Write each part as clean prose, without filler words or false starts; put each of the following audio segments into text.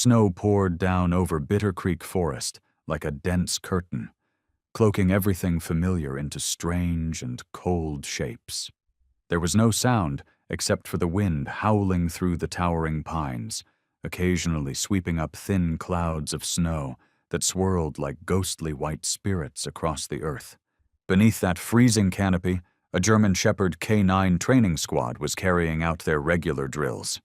Snow poured down over Bitter Creek Forest like a dense curtain, cloaking everything familiar into strange and cold shapes. There was no sound except for the wind howling through the towering pines, occasionally sweeping up thin clouds of snow that swirled like ghostly white spirits across the earth. Beneath that freezing canopy, a German Shepherd K9 training squad was carrying out their regular drills.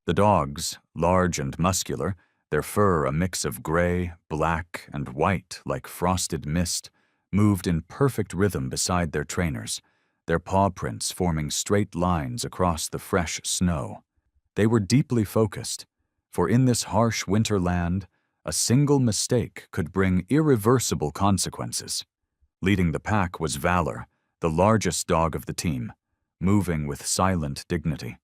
The dogs, large and muscular, their fur a mix of gray, black, and white like frosted mist, moved in perfect rhythm beside their trainers, their paw prints forming straight lines across the fresh snow. They were deeply focused, for in this harsh winter land, a single mistake could bring irreversible consequences. Leading the pack was Valor, the largest dog of the team, moving with silent dignity.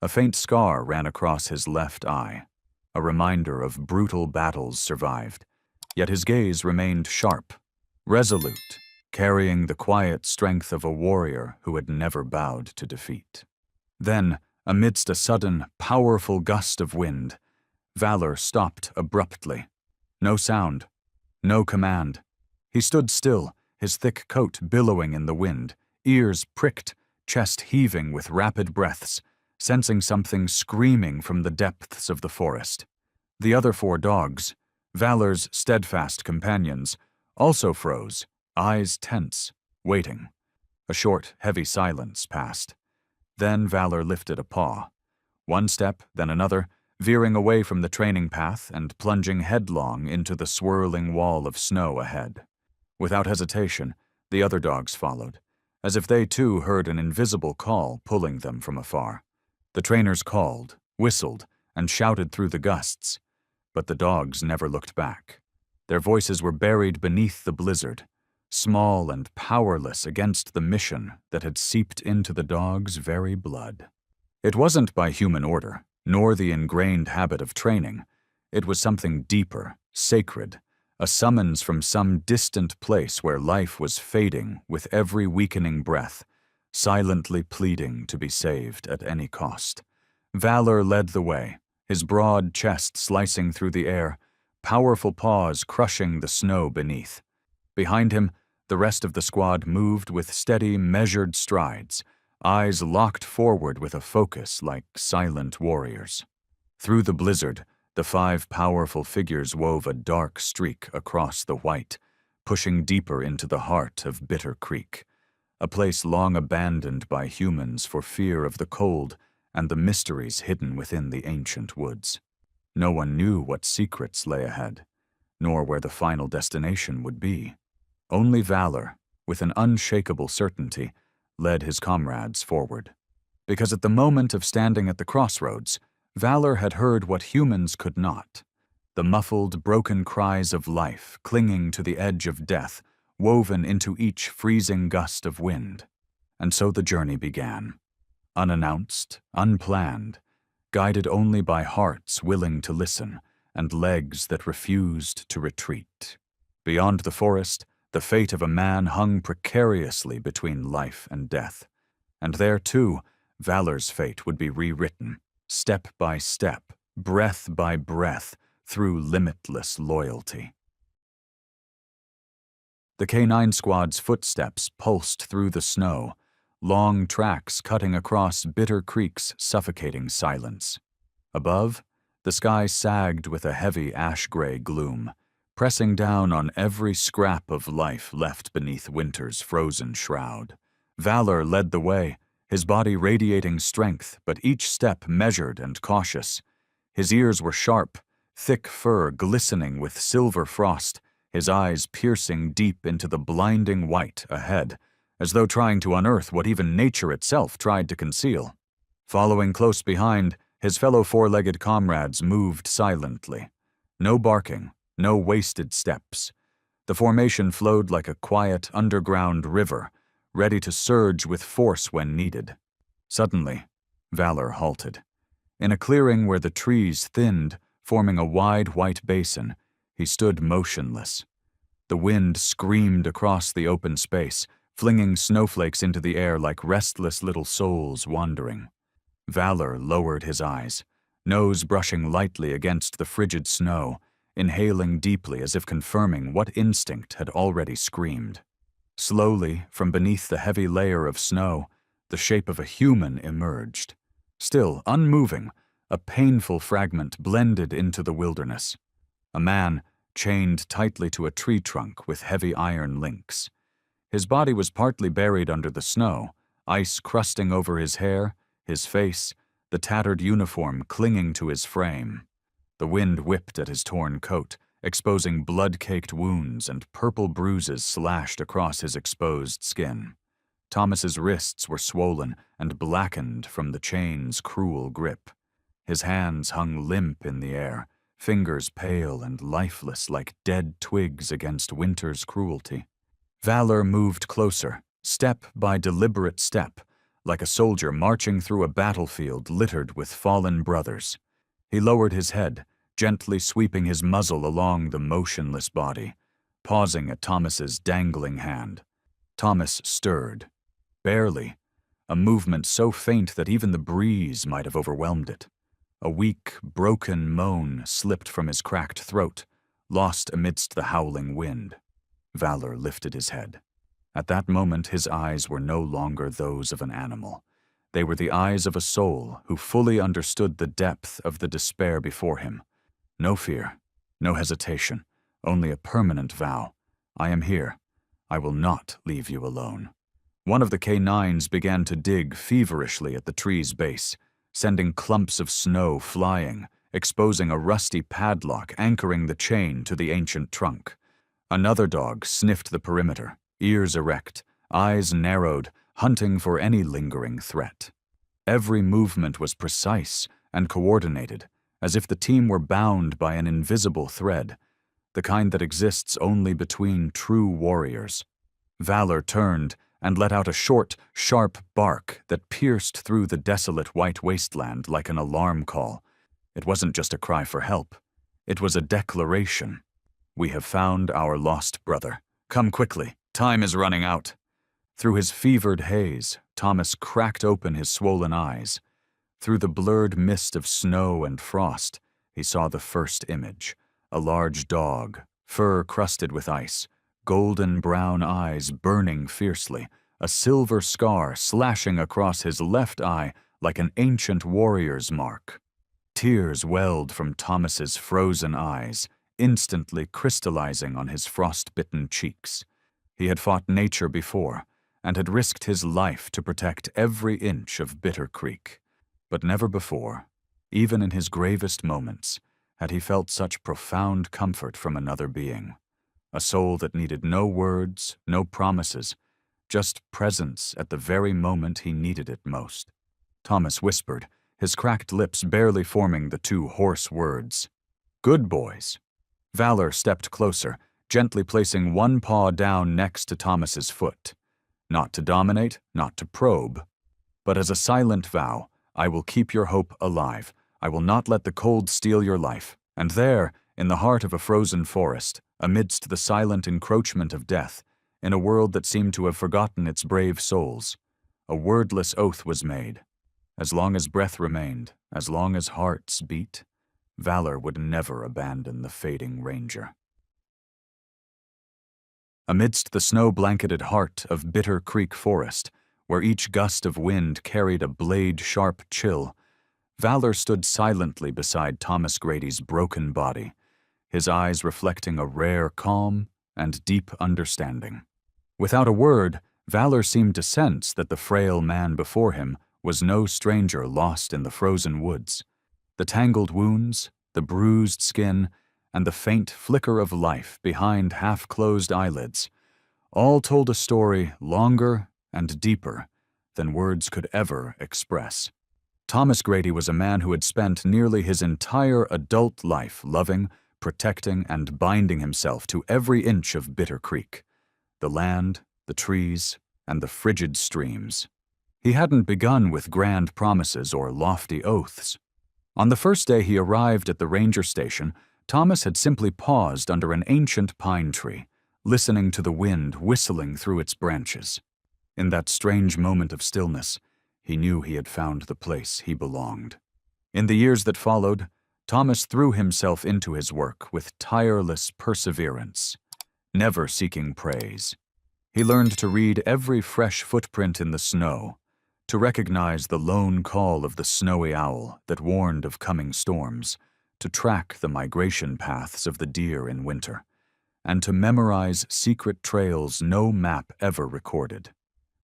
A faint scar ran across his left eye, a reminder of brutal battles survived, yet his gaze remained sharp, resolute, carrying the quiet strength of a warrior who had never bowed to defeat. Then, amidst a sudden, powerful gust of wind, Valor stopped abruptly. No sound, no command. He stood still, his thick coat billowing in the wind, ears pricked, chest heaving with rapid breaths, sensing something screaming from the depths of the forest. The other 4 dogs, Valor's steadfast companions, also froze, eyes tense, waiting. A short, heavy silence passed. Then Valor lifted a paw. One step, then another, veering away from the training path and plunging headlong into the swirling wall of snow ahead. Without hesitation, the other dogs followed, as if they too heard an invisible call pulling them from afar. The trainers called, whistled, and shouted through the gusts, but the dogs never looked back. Their voices were buried beneath the blizzard, small and powerless against the mission that had seeped into the dogs' very blood. It wasn't by human order, nor the ingrained habit of training. It was something deeper, sacred, a summons from some distant place where life was fading with every weakening breath, silently pleading to be saved at any cost. Valor led the way, his broad chest slicing through the air, powerful paws crushing the snow beneath. Behind him, the rest of the squad moved with steady, measured strides, eyes locked forward with a focus like silent warriors. Through the blizzard, the 5 powerful figures wove a dark streak across the white, pushing deeper into the heart of Bitter Creek, a place long abandoned by humans for fear of the cold and the mysteries hidden within the ancient woods. No one knew what secrets lay ahead, nor where the final destination would be. Only Valor, with an unshakable certainty, led his comrades forward. Because at the moment of standing at the crossroads, Valor had heard what humans could not, the muffled, broken cries of life clinging to the edge of death, woven into each freezing gust of wind. And so the journey began. Unannounced, unplanned, guided only by hearts willing to listen and legs that refused to retreat. Beyond the forest, the fate of a man hung precariously between life and death. And there, too, Valor's fate would be rewritten, step by step, breath by breath, through limitless loyalty. The K9 squad's footsteps pulsed through the snow, long tracks cutting across Bitter Creek's suffocating silence. Above, the sky sagged with a heavy ash-gray gloom, pressing down on every scrap of life left beneath winter's frozen shroud. Valor led the way, his body radiating strength, but each step measured and cautious. His ears were sharp, thick fur glistening with silver frost, his eyes piercing deep into the blinding white ahead, as though trying to unearth what even nature itself tried to conceal. Following close behind, his fellow 4-legged comrades moved silently. No barking, no wasted steps. The formation flowed like a quiet underground river, ready to surge with force when needed. Suddenly, Valor halted. In a clearing where the trees thinned, forming a wide white basin, he stood motionless. The wind screamed across the open space, flinging snowflakes into the air like restless little souls wandering. Valor lowered his eyes. nose brushing lightly against the frigid snow, inhaling deeply as if confirming what instinct had already screamed. Slowly, from beneath the heavy layer of snow, the shape of a human emerged. Still unmoving, a painful fragment blended into the wilderness. A man, chained tightly to a tree trunk with heavy iron links. His body was partly buried under the snow, ice crusting over his hair, his face, the tattered uniform clinging to his frame. The wind whipped at his torn coat, exposing blood-caked wounds and purple bruises slashed across his exposed skin. Thomas's wrists were swollen and blackened from the chain's cruel grip. His hands hung limp in the air, fingers pale and lifeless like dead twigs against winter's cruelty. Valor moved closer, step by deliberate step, like a soldier marching through a battlefield littered with fallen brothers. He lowered his head, gently sweeping his muzzle along the motionless body, pausing at Thomas's dangling hand. Thomas stirred. Barely, a movement so faint that even the breeze might have overwhelmed it. A weak, broken moan slipped from his cracked throat, lost amidst the howling wind. Valor lifted his head. At that moment, his eyes were no longer those of an animal. They were the eyes of a soul who fully understood the depth of the despair before him. No fear, no hesitation, only a permanent vow. I am here. I will not leave you alone. One of the K9s began to dig feverishly at the tree's base, sending clumps of snow flying, exposing a rusty padlock anchoring the chain to the ancient trunk. Another dog sniffed the perimeter, ears erect, eyes narrowed, hunting for any lingering threat. Every movement was precise and coordinated, as if the team were bound by an invisible thread, the kind that exists only between true warriors. Valor turned and let out a short, sharp bark that pierced through the desolate white wasteland like an alarm call. It wasn't just a cry for help. It was a declaration. We have found our lost brother. Come quickly. Time is running out. Through his fevered haze, Thomas cracked open his swollen eyes. Through the blurred mist of snow and frost, he saw the first image. A large dog, fur crusted with ice, golden brown eyes burning fiercely, a silver scar slashing across his left eye like an ancient warrior's mark. Tears welled from Thomas's frozen eyes, instantly crystallizing on his frost-bitten cheeks. He had fought nature before, and had risked his life to protect every inch of Bitter Creek. But never before, even in his gravest moments, had he felt such profound comfort from another being. A soul that needed no words, no promises, just presence at the very moment he needed it most. Thomas whispered, his cracked lips barely forming the two hoarse words. Good boys. Valor stepped closer, gently placing one paw down next to Thomas's foot. Not to dominate, not to probe, but as a silent vow, I will keep your hope alive. I will not let the cold steal your life. And there, in the heart of a frozen forest, amidst the silent encroachment of death, in a world that seemed to have forgotten its brave souls, a wordless oath was made. As long as breath remained, as long as hearts beat, Valor would never abandon the fading ranger. Amidst the snow-blanketed heart of Bitter Creek Forest, where each gust of wind carried a blade-sharp chill, Valor stood silently beside Thomas Grady's broken body, his eyes reflecting a rare calm and deep understanding. Without a word, Valor seemed to sense that the frail man before him was no stranger lost in the frozen woods. The tangled wounds, the bruised skin, and the faint flicker of life behind half-closed eyelids, all told a story longer and deeper than words could ever express. Thomas Grady was a man who had spent nearly his entire adult life loving, protecting, and binding himself to every inch of Bitter Creek, the land, the trees, and the frigid streams. He hadn't begun with grand promises or lofty oaths. On the first day he arrived at the ranger station, Thomas had simply paused under an ancient pine tree, listening to the wind whistling through its branches. In that strange moment of stillness, he knew he had found the place he belonged. In the years that followed, Thomas threw himself into his work with tireless perseverance, never seeking praise. He learned to read every fresh footprint in the snow, to recognize the lone call of the snowy owl that warned of coming storms, to track the migration paths of the deer in winter, and to memorize secret trails no map ever recorded.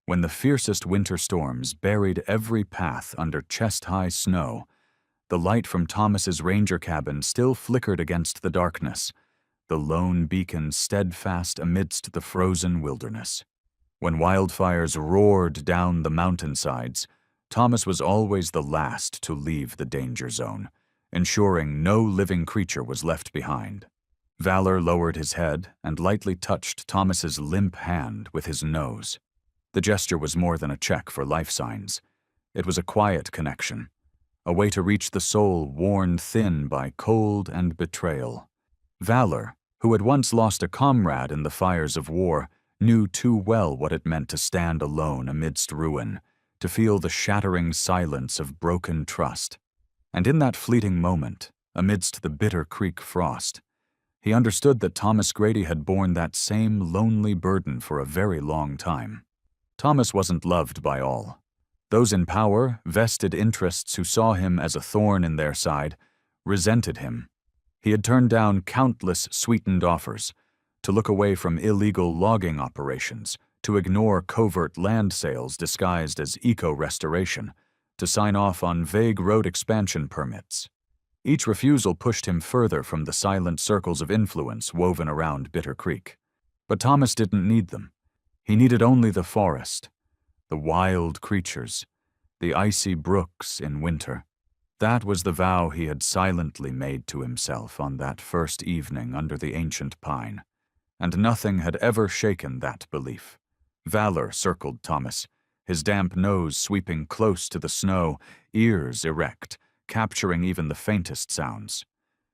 When the fiercest winter storms buried every path under chest-high snow, the light from Thomas's ranger cabin still flickered against the darkness, the lone beacon steadfast amidst the frozen wilderness. When wildfires roared down the mountainsides, Thomas was always the last to leave the danger zone, ensuring no living creature was left behind. Valor lowered his head and lightly touched Thomas's limp hand with his nose. The gesture was more than a check for life signs. It was a quiet connection, a way to reach the soul worn thin by cold and betrayal. Valor, who had once lost a comrade in the fires of war, knew too well what it meant to stand alone amidst ruin, to feel the shattering silence of broken trust. And in that fleeting moment, amidst the bitter creek frost, he understood that Thomas Grady had borne that same lonely burden for a very long time. Thomas wasn't loved by all. Those in power, vested interests who saw him as a thorn in their side, resented him. He had turned down countless sweetened offers, to look away from illegal logging operations, to ignore covert land sales disguised as eco-restoration, to sign off on vague road expansion permits. Each refusal pushed him further from the silent circles of influence woven around Bitter Creek. But Thomas didn't need them. He needed only the forest, the wild creatures, the icy brooks in winter. That was the vow he had silently made to himself on that first evening under the ancient pine, and nothing had ever shaken that belief. Valor circled Thomas, his damp nose sweeping close to the snow, ears erect, capturing even the faintest sounds.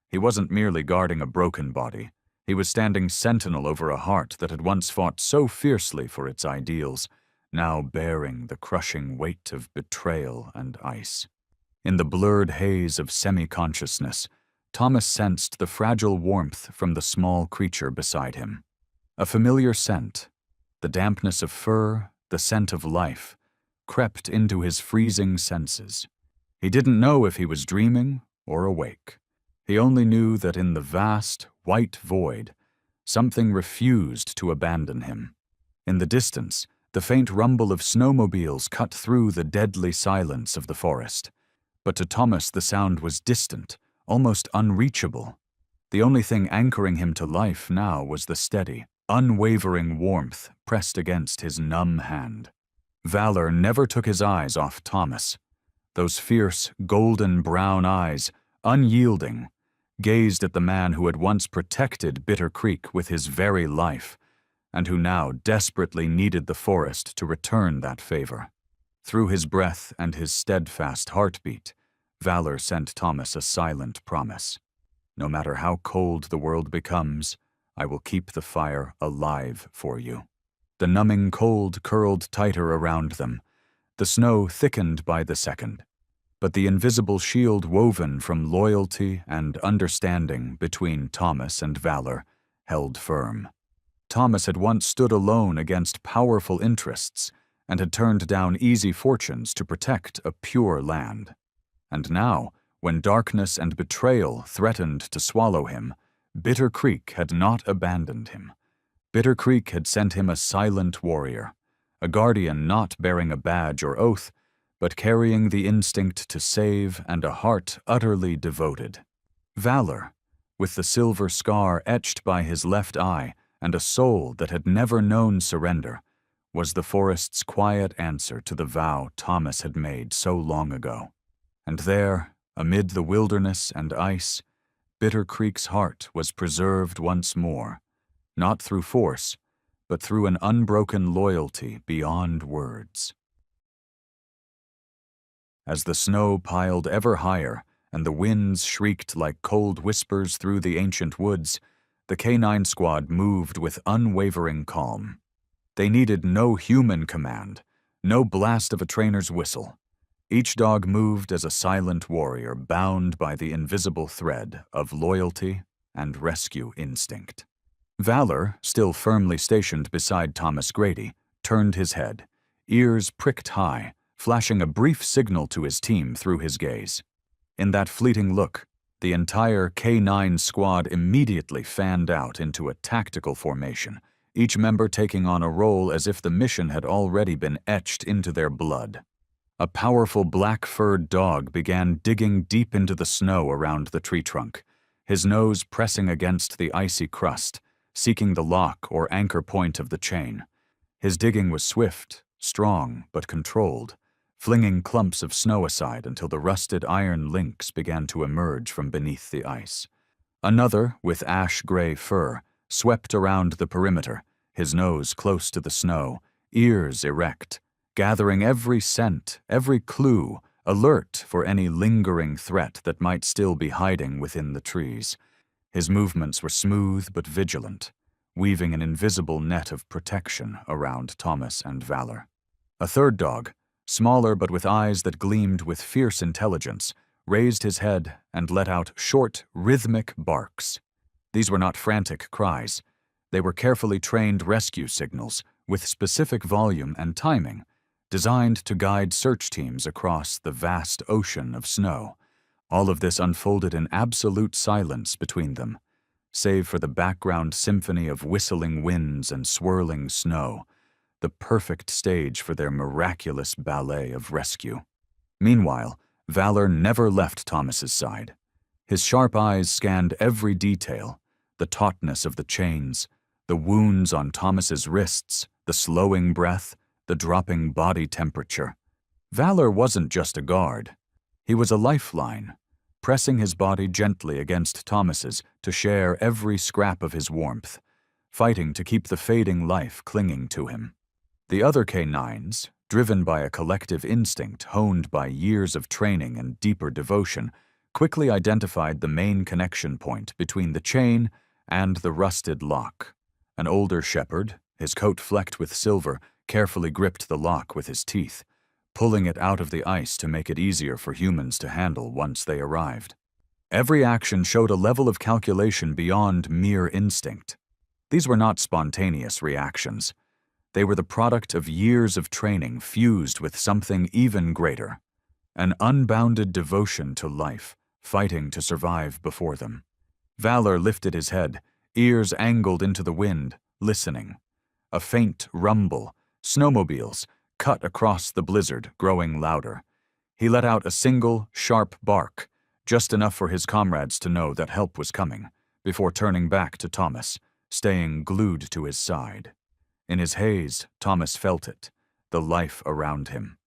He wasn't merely guarding a broken body. He was standing sentinel over a heart that had once fought so fiercely for its ideals, now bearing the crushing weight of betrayal and ice. In the blurred haze of semi-consciousness, Thomas sensed the fragile warmth from the small creature beside him. A familiar scent, the dampness of fur, the scent of life, crept into his freezing senses. He didn't know if he was dreaming or awake. He only knew that in the vast, white void, something refused to abandon him. In the distance, the faint rumble of snowmobiles cut through the deadly silence of the forest. But to Thomas the sound was distant, almost unreachable. The only thing anchoring him to life now was the steady, unwavering warmth pressed against his numb hand. Valor never took his eyes off Thomas. Those fierce, golden brown eyes, unyielding, gazed at the man who had once protected Bitter Creek with his very life, and who now desperately needed the forest to return that favor. Through his breath and his steadfast heartbeat, Valor sent Thomas a silent promise. No matter how cold the world becomes, I will keep the fire alive for you. The numbing cold curled tighter around them, the snow thickened by the second, but the invisible shield woven from loyalty and understanding between Thomas and Valor held firm. Thomas had once stood alone against powerful interests and had turned down easy fortunes to protect a pure land. And now, when darkness and betrayal threatened to swallow him, Bitter Creek had not abandoned him. Bitter Creek had sent him a silent warrior, a guardian not bearing a badge or oath, but carrying the instinct to save and a heart utterly devoted. Valor, with the silver scar etched by his left eye and a soul that had never known surrender, was the forest's quiet answer to the vow Thomas had made so long ago. And there, amid the wilderness and ice, Bitter Creek's heart was preserved once more, not through force, but through an unbroken loyalty beyond words. As the snow piled ever higher and the winds shrieked like cold whispers through the ancient woods, the K-9 squad moved with unwavering calm. They needed no human command, no blast of a trainer's whistle. Each dog moved as a silent warrior bound by the invisible thread of loyalty and rescue instinct. Valor, still firmly stationed beside Thomas Grady, turned his head, ears pricked high, flashing a brief signal to his team through his gaze. In that fleeting look, the entire K9 squad immediately fanned out into a tactical formation, each member taking on a role as if the mission had already been etched into their blood. A powerful black-furred dog began digging deep into the snow around the tree trunk, his nose pressing against the icy crust, seeking the lock or anchor point of the chain. His digging was swift, strong, but controlled, flinging clumps of snow aside until the rusted iron links began to emerge from beneath the ice. Another, with ash-gray fur, swept around the perimeter, his nose close to the snow, ears erect, gathering every scent, every clue, alert for any lingering threat that might still be hiding within the trees. His movements were smooth but vigilant, weaving an invisible net of protection around Thomas and Valor. A third dog, smaller but with eyes that gleamed with fierce intelligence, raised his head and let out short, rhythmic barks. These were not frantic cries. They were carefully trained rescue signals with specific volume and timing, designed to guide search teams across the vast ocean of snow. All of this unfolded in absolute silence between them, save for the background symphony of whistling winds and swirling snow, the perfect stage for their miraculous ballet of rescue. Meanwhile, Valor never left Thomas's side. His sharp eyes scanned every detail, the tautness of the chains, the wounds on Thomas's wrists, the slowing breath, the dropping body temperature. Valor wasn't just a guard. He was a lifeline, pressing his body gently against Thomas's to share every scrap of his warmth, fighting to keep the fading life clinging to him. The other K9s, driven by a collective instinct honed by years of training and deeper devotion, quickly identified the main connection point between the chain and the rusted lock. An older shepherd, his coat flecked with silver, carefully gripped the lock with his teeth, pulling it out of the ice to make it easier for humans to handle once they arrived. Every action showed a level of calculation beyond mere instinct. These were not spontaneous reactions. They were the product of years of training fused with something even greater, an unbounded devotion to life, fighting to survive before them. Valor lifted his head, ears angled into the wind, listening. A faint rumble, snowmobiles, cut across the blizzard, growing louder. He let out a single, sharp bark, just enough for his comrades to know that help was coming, before turning back to Thomas, staying glued to his side. In his haze, Thomas felt it, the life around him.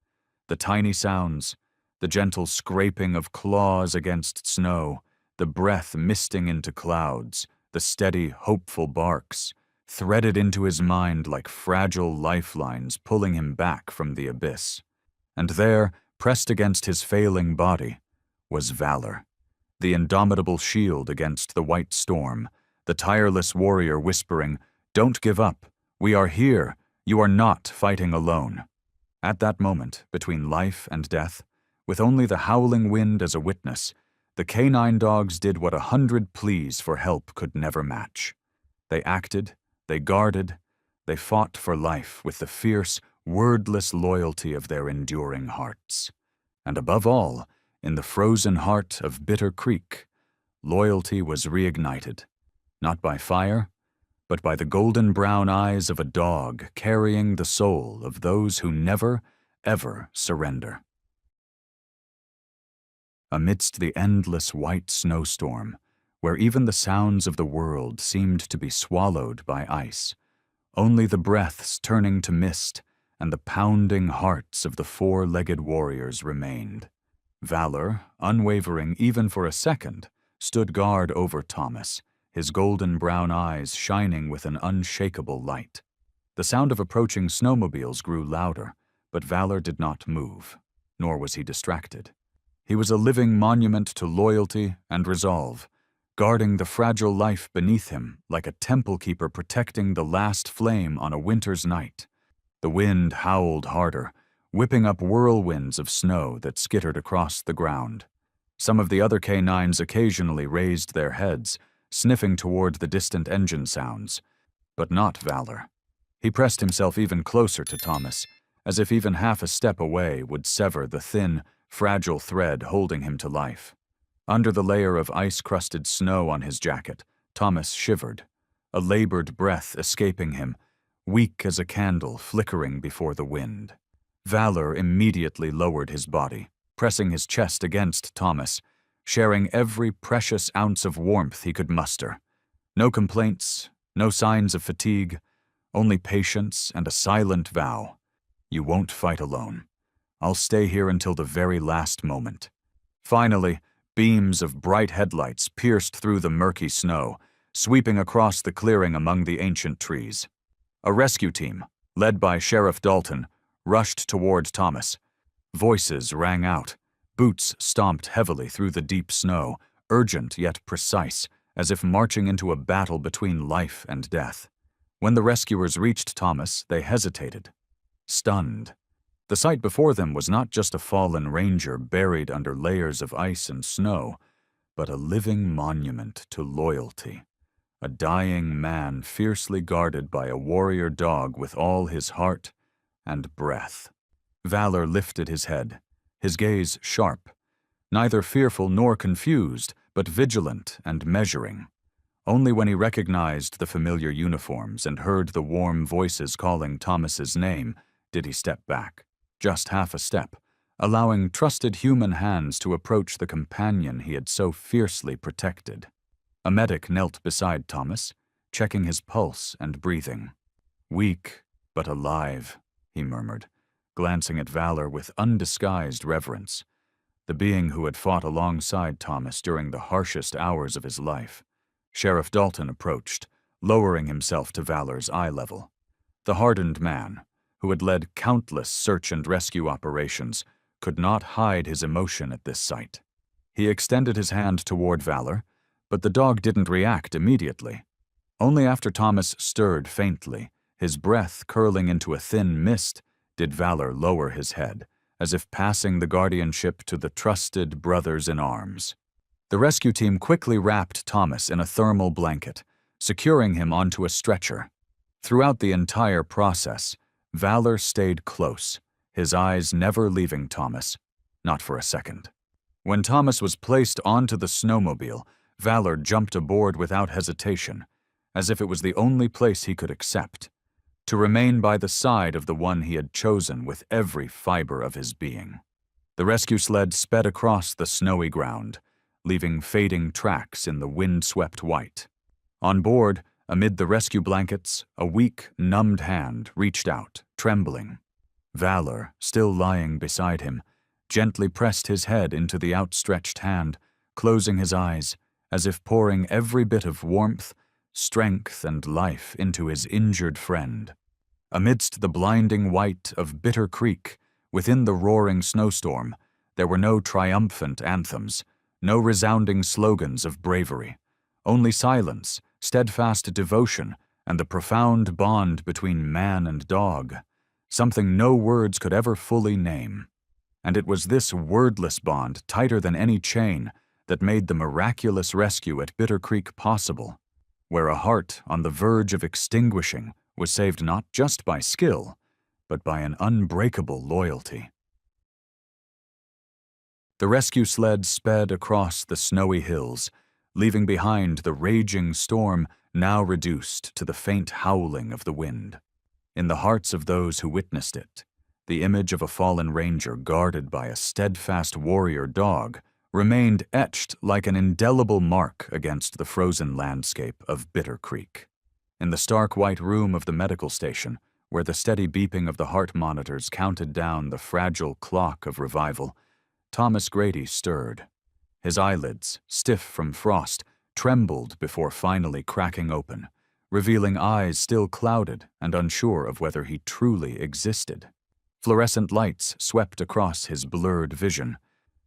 The tiny sounds, the gentle scraping of claws against snow, the breath misting into clouds, the steady, hopeful barks, threaded into his mind like fragile lifelines pulling him back from the abyss. And there, pressed against his failing body, was Valor, the indomitable shield against the white storm, the tireless warrior whispering, "Don't give up. We are here. You are not fighting alone." At that moment, between life and death, with only the howling wind as a witness, the K9 dogs did what 100 pleas for help could never match. They acted, they guarded, they fought for life with the fierce, wordless loyalty of their enduring hearts. And above all, in the frozen heart of Bitter Creek, loyalty was reignited, not by fire, but by the golden brown eyes of a dog carrying the soul of those who never, ever surrender. Amidst the endless white snowstorm, where even the sounds of the world seemed to be swallowed by ice, only the breaths turning to mist and the pounding hearts of the four-legged warriors remained. Valor, unwavering even for a second, stood guard over Thomas, his golden brown eyes shining with an unshakable light. The sound of approaching snowmobiles grew louder, but Valor did not move, nor was he distracted. He was a living monument to loyalty and resolve, guarding the fragile life beneath him like a temple keeper protecting the last flame on a winter's night. The wind howled harder, whipping up whirlwinds of snow that skittered across the ground. Some of the other K9s occasionally raised their heads, sniffing toward the distant engine sounds, but not Valor. He pressed himself even closer to Thomas, as if even half a step away would sever the thin, fragile thread holding him to life. Under the layer of ice-crusted snow on his jacket, Thomas shivered, a labored breath escaping him, weak as a candle flickering before the wind. Valor immediately lowered his body, pressing his chest against Thomas, sharing every precious ounce of warmth he could muster. No complaints, no signs of fatigue, only patience and a silent vow. You won't fight alone. I'll stay here until the very last moment. Finally, beams of bright headlights pierced through the murky snow, sweeping across the clearing among the ancient trees. A rescue team, led by Sheriff Dalton, rushed toward Thomas. Voices rang out. Boots stomped heavily through the deep snow, urgent yet precise, as if marching into a battle between life and death. When the rescuers reached Thomas, they hesitated, stunned. The sight before them was not just a fallen ranger buried under layers of ice and snow, but a living monument to loyalty. A dying man fiercely guarded by a warrior dog with all his heart and breath. Valor lifted his head, his gaze sharp, neither fearful nor confused, but vigilant and measuring. Only when he recognized the familiar uniforms and heard the warm voices calling Thomas's name did he step back, just half a step, allowing trusted human hands to approach the companion he had so fiercely protected. A medic knelt beside Thomas, checking his pulse and breathing. Weak, but alive, he murmured, glancing at Valor with undisguised reverence, the being who had fought alongside Thomas during the harshest hours of his life. Sheriff Dalton approached, lowering himself to Valor's eye level. The hardened man, who had led countless search and rescue operations, could not hide his emotion at this sight. He extended his hand toward Valor, but the dog didn't react immediately. Only after Thomas stirred faintly, his breath curling into a thin mist, did Valor lower his head, as if passing the guardianship to the trusted brothers in arms. The rescue team quickly wrapped Thomas in a thermal blanket, securing him onto a stretcher. Throughout the entire process, Valor stayed close, his eyes never leaving Thomas, not for a second. When Thomas was placed onto the snowmobile, Valor jumped aboard without hesitation, as if it was the only place he could accept, to remain by the side of the one he had chosen with every fiber of his being. The rescue sled sped across the snowy ground, leaving fading tracks in the wind-swept white. On board, amid the rescue blankets, a weak, numbed hand reached out, trembling. Valor, still lying beside him, gently pressed his head into the outstretched hand, closing his eyes, as if pouring every bit of warmth, strength, and life into his injured friend. Amidst the blinding white of Bitter Creek, within the roaring snowstorm, there were no triumphant anthems, no resounding slogans of bravery, only silence, steadfast devotion, and the profound bond between man and dog, something no words could ever fully name. And it was this wordless bond, tighter than any chain, that made the miraculous rescue at Bitter Creek possible, where a heart on the verge of extinguishing was saved not just by skill, but by an unbreakable loyalty. The rescue sled sped across the snowy hills, leaving behind the raging storm now reduced to the faint howling of the wind. In the hearts of those who witnessed it, the image of a fallen ranger guarded by a steadfast warrior dog remained etched like an indelible mark against the frozen landscape of Bitter Creek. In the stark white room of the medical station, where the steady beeping of the heart monitors counted down the fragile clock of revival, Thomas Grady stirred. His eyelids, stiff from frost, trembled before finally cracking open, revealing eyes still clouded and unsure of whether he truly existed. Fluorescent lights swept across his blurred vision.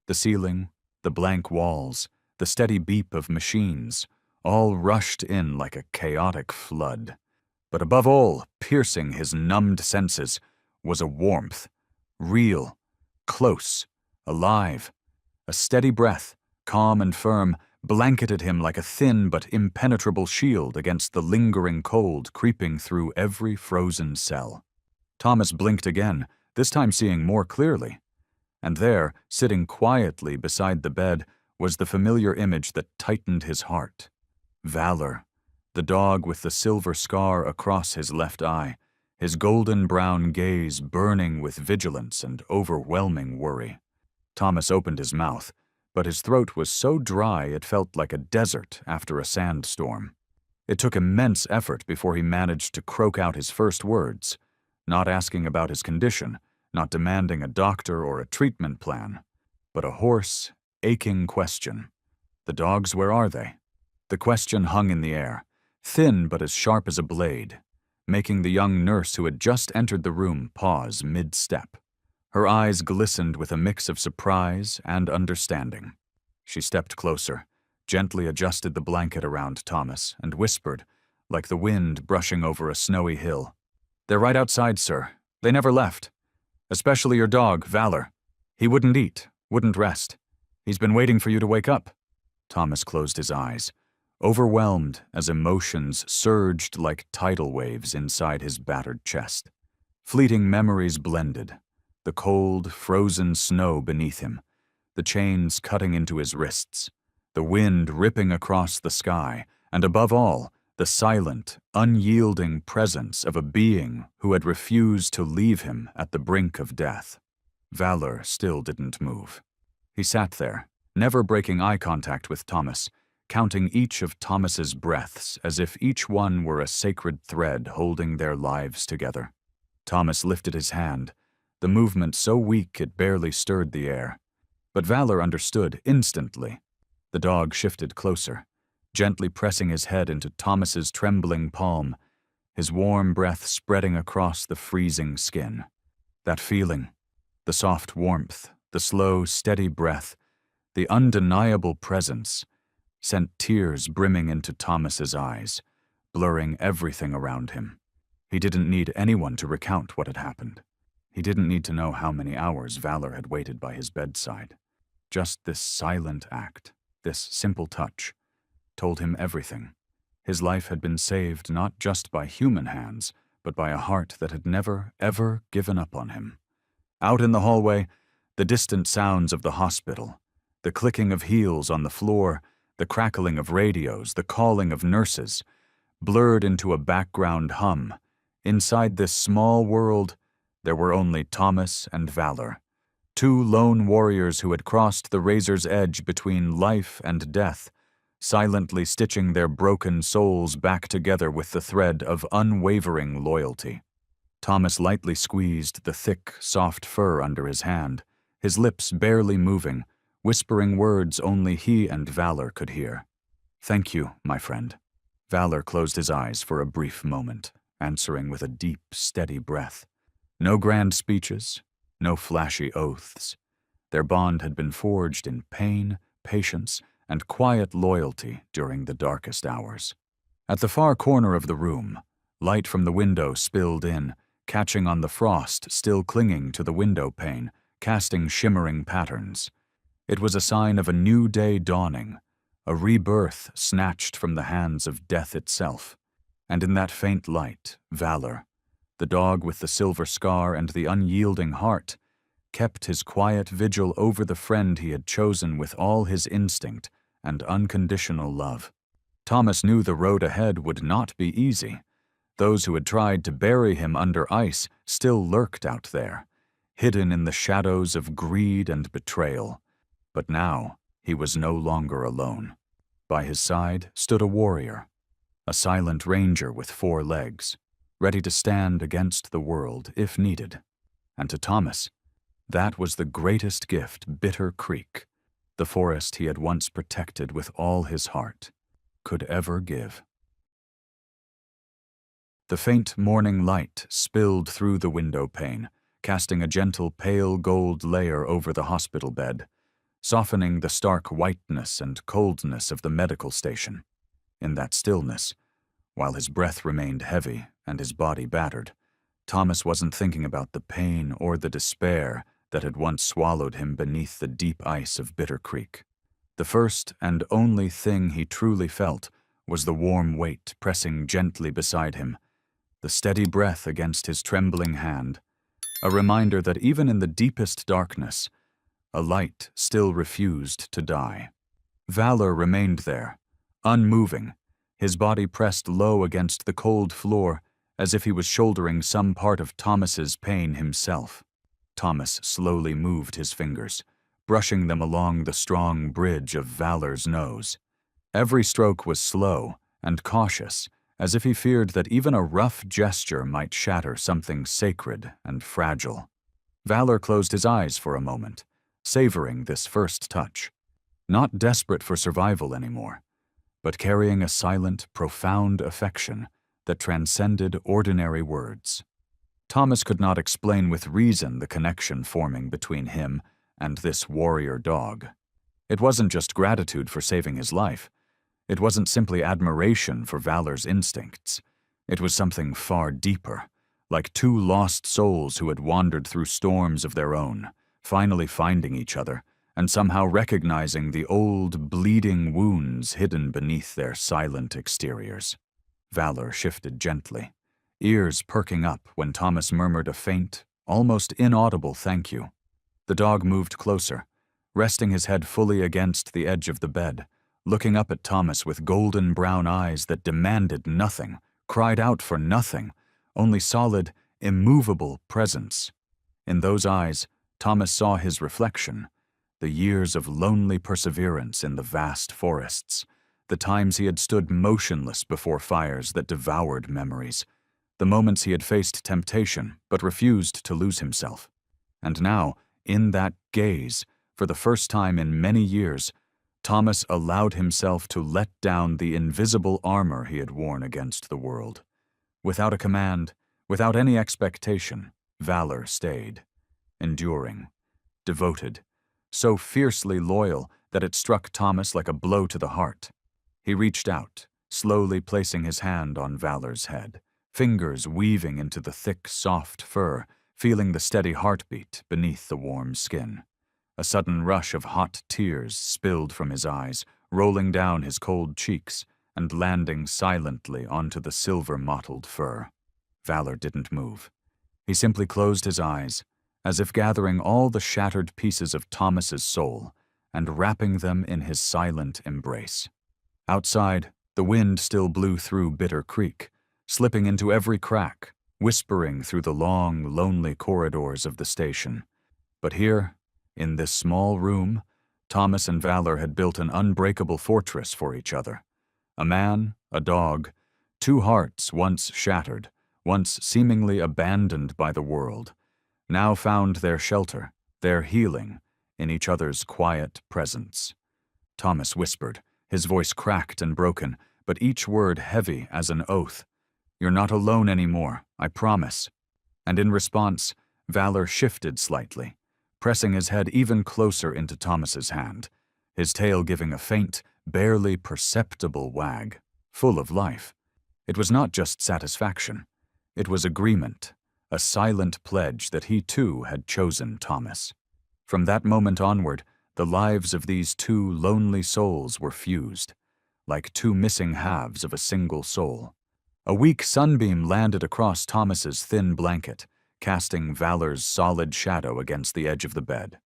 The ceiling, the blank walls, the steady beep of machines, all rushed in like a chaotic flood. But above all, piercing his numbed senses, was a warmth, Real, close, alive. A steady breath, calm and firm, blanketed him like a thin but impenetrable shield against the lingering cold creeping through every frozen cell. Thomas blinked again, this time seeing more clearly. And there, sitting quietly beside the bed, was the familiar image that tightened his heart. Valor, the dog with the silver scar across his left eye, his golden-brown gaze burning with vigilance and overwhelming worry. Thomas opened his mouth, but his throat was so dry it felt like a desert after a sandstorm. It took immense effort before he managed to croak out his first words, not asking about his condition, not demanding a doctor or a treatment plan, but a hoarse, aching question. The dogs, where are they? The question hung in the air, thin but as sharp as a blade, making the young nurse who had just entered the room pause mid-step. Her eyes glistened with a mix of surprise and understanding. She stepped closer, gently adjusted the blanket around Thomas, and whispered, like the wind brushing over a snowy hill, "They're right outside, sir. They never left. Especially your dog, Valor. He wouldn't eat, wouldn't rest. He's been waiting for you to wake up." Thomas closed his eyes, overwhelmed as emotions surged like tidal waves inside his battered chest. Fleeting memories blended, the cold, frozen snow beneath him, the chains cutting into his wrists, the wind ripping across the sky, and above all, the silent, unyielding presence of a being who had refused to leave him at the brink of death. Valor still didn't move. He sat there, never breaking eye contact with Thomas, counting each of Thomas's breaths as if each one were a sacred thread holding their lives together. Thomas lifted his hand, the movement so weak it barely stirred the air. But Valor understood instantly. The dog shifted closer, gently pressing his head into Thomas's trembling palm, his warm breath spreading across the freezing skin. That feeling, the soft warmth, the slow, steady breath, the undeniable presence, sent tears brimming into Thomas's eyes, blurring everything around him. He didn't need anyone to recount what had happened. He didn't need to know how many hours Valor had waited by his bedside. Just this silent act, this simple touch, told him everything. His life had been saved not just by human hands, but by a heart that had never, ever given up on him. Out in the hallway, the distant sounds of the hospital, the clicking of heels on the floor, the crackling of radios, the calling of nurses, blurred into a background hum. Inside this small world, there were only Thomas and Valor, two lone warriors who had crossed the razor's edge between life and death, silently stitching their broken souls back together with the thread of unwavering loyalty. Thomas lightly squeezed the thick, soft fur under his hand, his lips barely moving, whispering words only he and Valor could hear. "Thank you, my friend." Valor closed his eyes for a brief moment, answering with a deep, steady breath. No grand speeches, no flashy oaths. Their bond had been forged in pain, patience, and quiet loyalty during the darkest hours. At the far corner of the room, light from the window spilled in, catching on the frost still clinging to the window pane, casting shimmering patterns. It was a sign of a new day dawning, a rebirth snatched from the hands of death itself. And in that faint light, Valor, the dog with the silver scar and the unyielding heart, kept his quiet vigil over the friend he had chosen with all his instinct and unconditional love. Thomas knew the road ahead would not be easy. Those who had tried to bury him under ice still lurked out there, hidden in the shadows of greed and betrayal. But now he was no longer alone. By his side stood a warrior, a silent ranger with 4 legs, ready to stand against the world if needed. And to Thomas, that was the greatest gift Bitter Creek, the forest he had once protected with all his heart, could ever give. The faint morning light spilled through the window pane, casting a gentle pale gold layer over the hospital bed, softening the stark whiteness and coldness of the medical station. In that stillness, while his breath remained heavy and his body battered, Thomas wasn't thinking about the pain or the despair that had once swallowed him beneath the deep ice of Bitter Creek. The first and only thing he truly felt was the warm weight pressing gently beside him, the steady breath against his trembling hand, a reminder that even in the deepest darkness, a light still refused to die. Valor remained there, unmoving, his body pressed low against the cold floor as if he was shouldering some part of Thomas's pain himself. Thomas slowly moved his fingers, brushing them along the strong bridge of Valor's nose. Every stroke was slow and cautious, as if he feared that even a rough gesture might shatter something sacred and fragile. Valor closed his eyes for a moment, savoring this first touch. Not desperate for survival anymore, but carrying a silent, profound affection that transcended ordinary words. Thomas could not explain with reason the connection forming between him and this warrior dog. It wasn't just gratitude for saving his life. It wasn't simply admiration for Valor's instincts. It was something far deeper, like two lost souls who had wandered through storms of their own, finally finding each other, and somehow recognizing the old, bleeding wounds hidden beneath their silent exteriors. Valor shifted gently, ears perking up when Thomas murmured a faint, almost inaudible thank you. The dog moved closer, resting his head fully against the edge of the bed, looking up at Thomas with golden brown eyes that demanded nothing, cried out for nothing, only solid, immovable presence. In those eyes, Thomas saw his reflection, the years of lonely perseverance in the vast forests, the times he had stood motionless before fires that devoured memories, the moments he had faced temptation but refused to lose himself. And now, in that gaze, for the first time in many years, Thomas allowed himself to let down the invisible armor he had worn against the world. Without a command, without any expectation, Valor stayed, enduring, devoted, so fiercely loyal that it struck Thomas like a blow to the heart. He reached out, slowly placing his hand on Valor's head, fingers weaving into the thick, soft fur, feeling the steady heartbeat beneath the warm skin. A sudden rush of hot tears spilled from his eyes, rolling down his cold cheeks and landing silently onto the silver-mottled fur. Valor didn't move. He simply closed his eyes, as if gathering all the shattered pieces of Thomas's soul and wrapping them in his silent embrace. Outside, the wind still blew through Bitter Creek, slipping into every crack, whispering through the long, lonely corridors of the station. But here, in this small room, Thomas and Valor had built an unbreakable fortress for each other. A man, a dog, two hearts once shattered, once seemingly abandoned by the world, now found their shelter, their healing, in each other's quiet presence. Thomas whispered, his voice cracked and broken, but each word heavy as an oath. "You're not alone anymore, I promise." And in response, Valor shifted slightly, pressing his head even closer into Thomas's hand, his tail giving a faint, barely perceptible wag, full of life. It was not just satisfaction. It was agreement, a silent pledge that he too had chosen Thomas. From that moment onward, the lives of these two lonely souls were fused, like two missing halves of a single soul. A weak sunbeam landed across Thomas's thin blanket, casting Valor's solid shadow against the edge of the bed.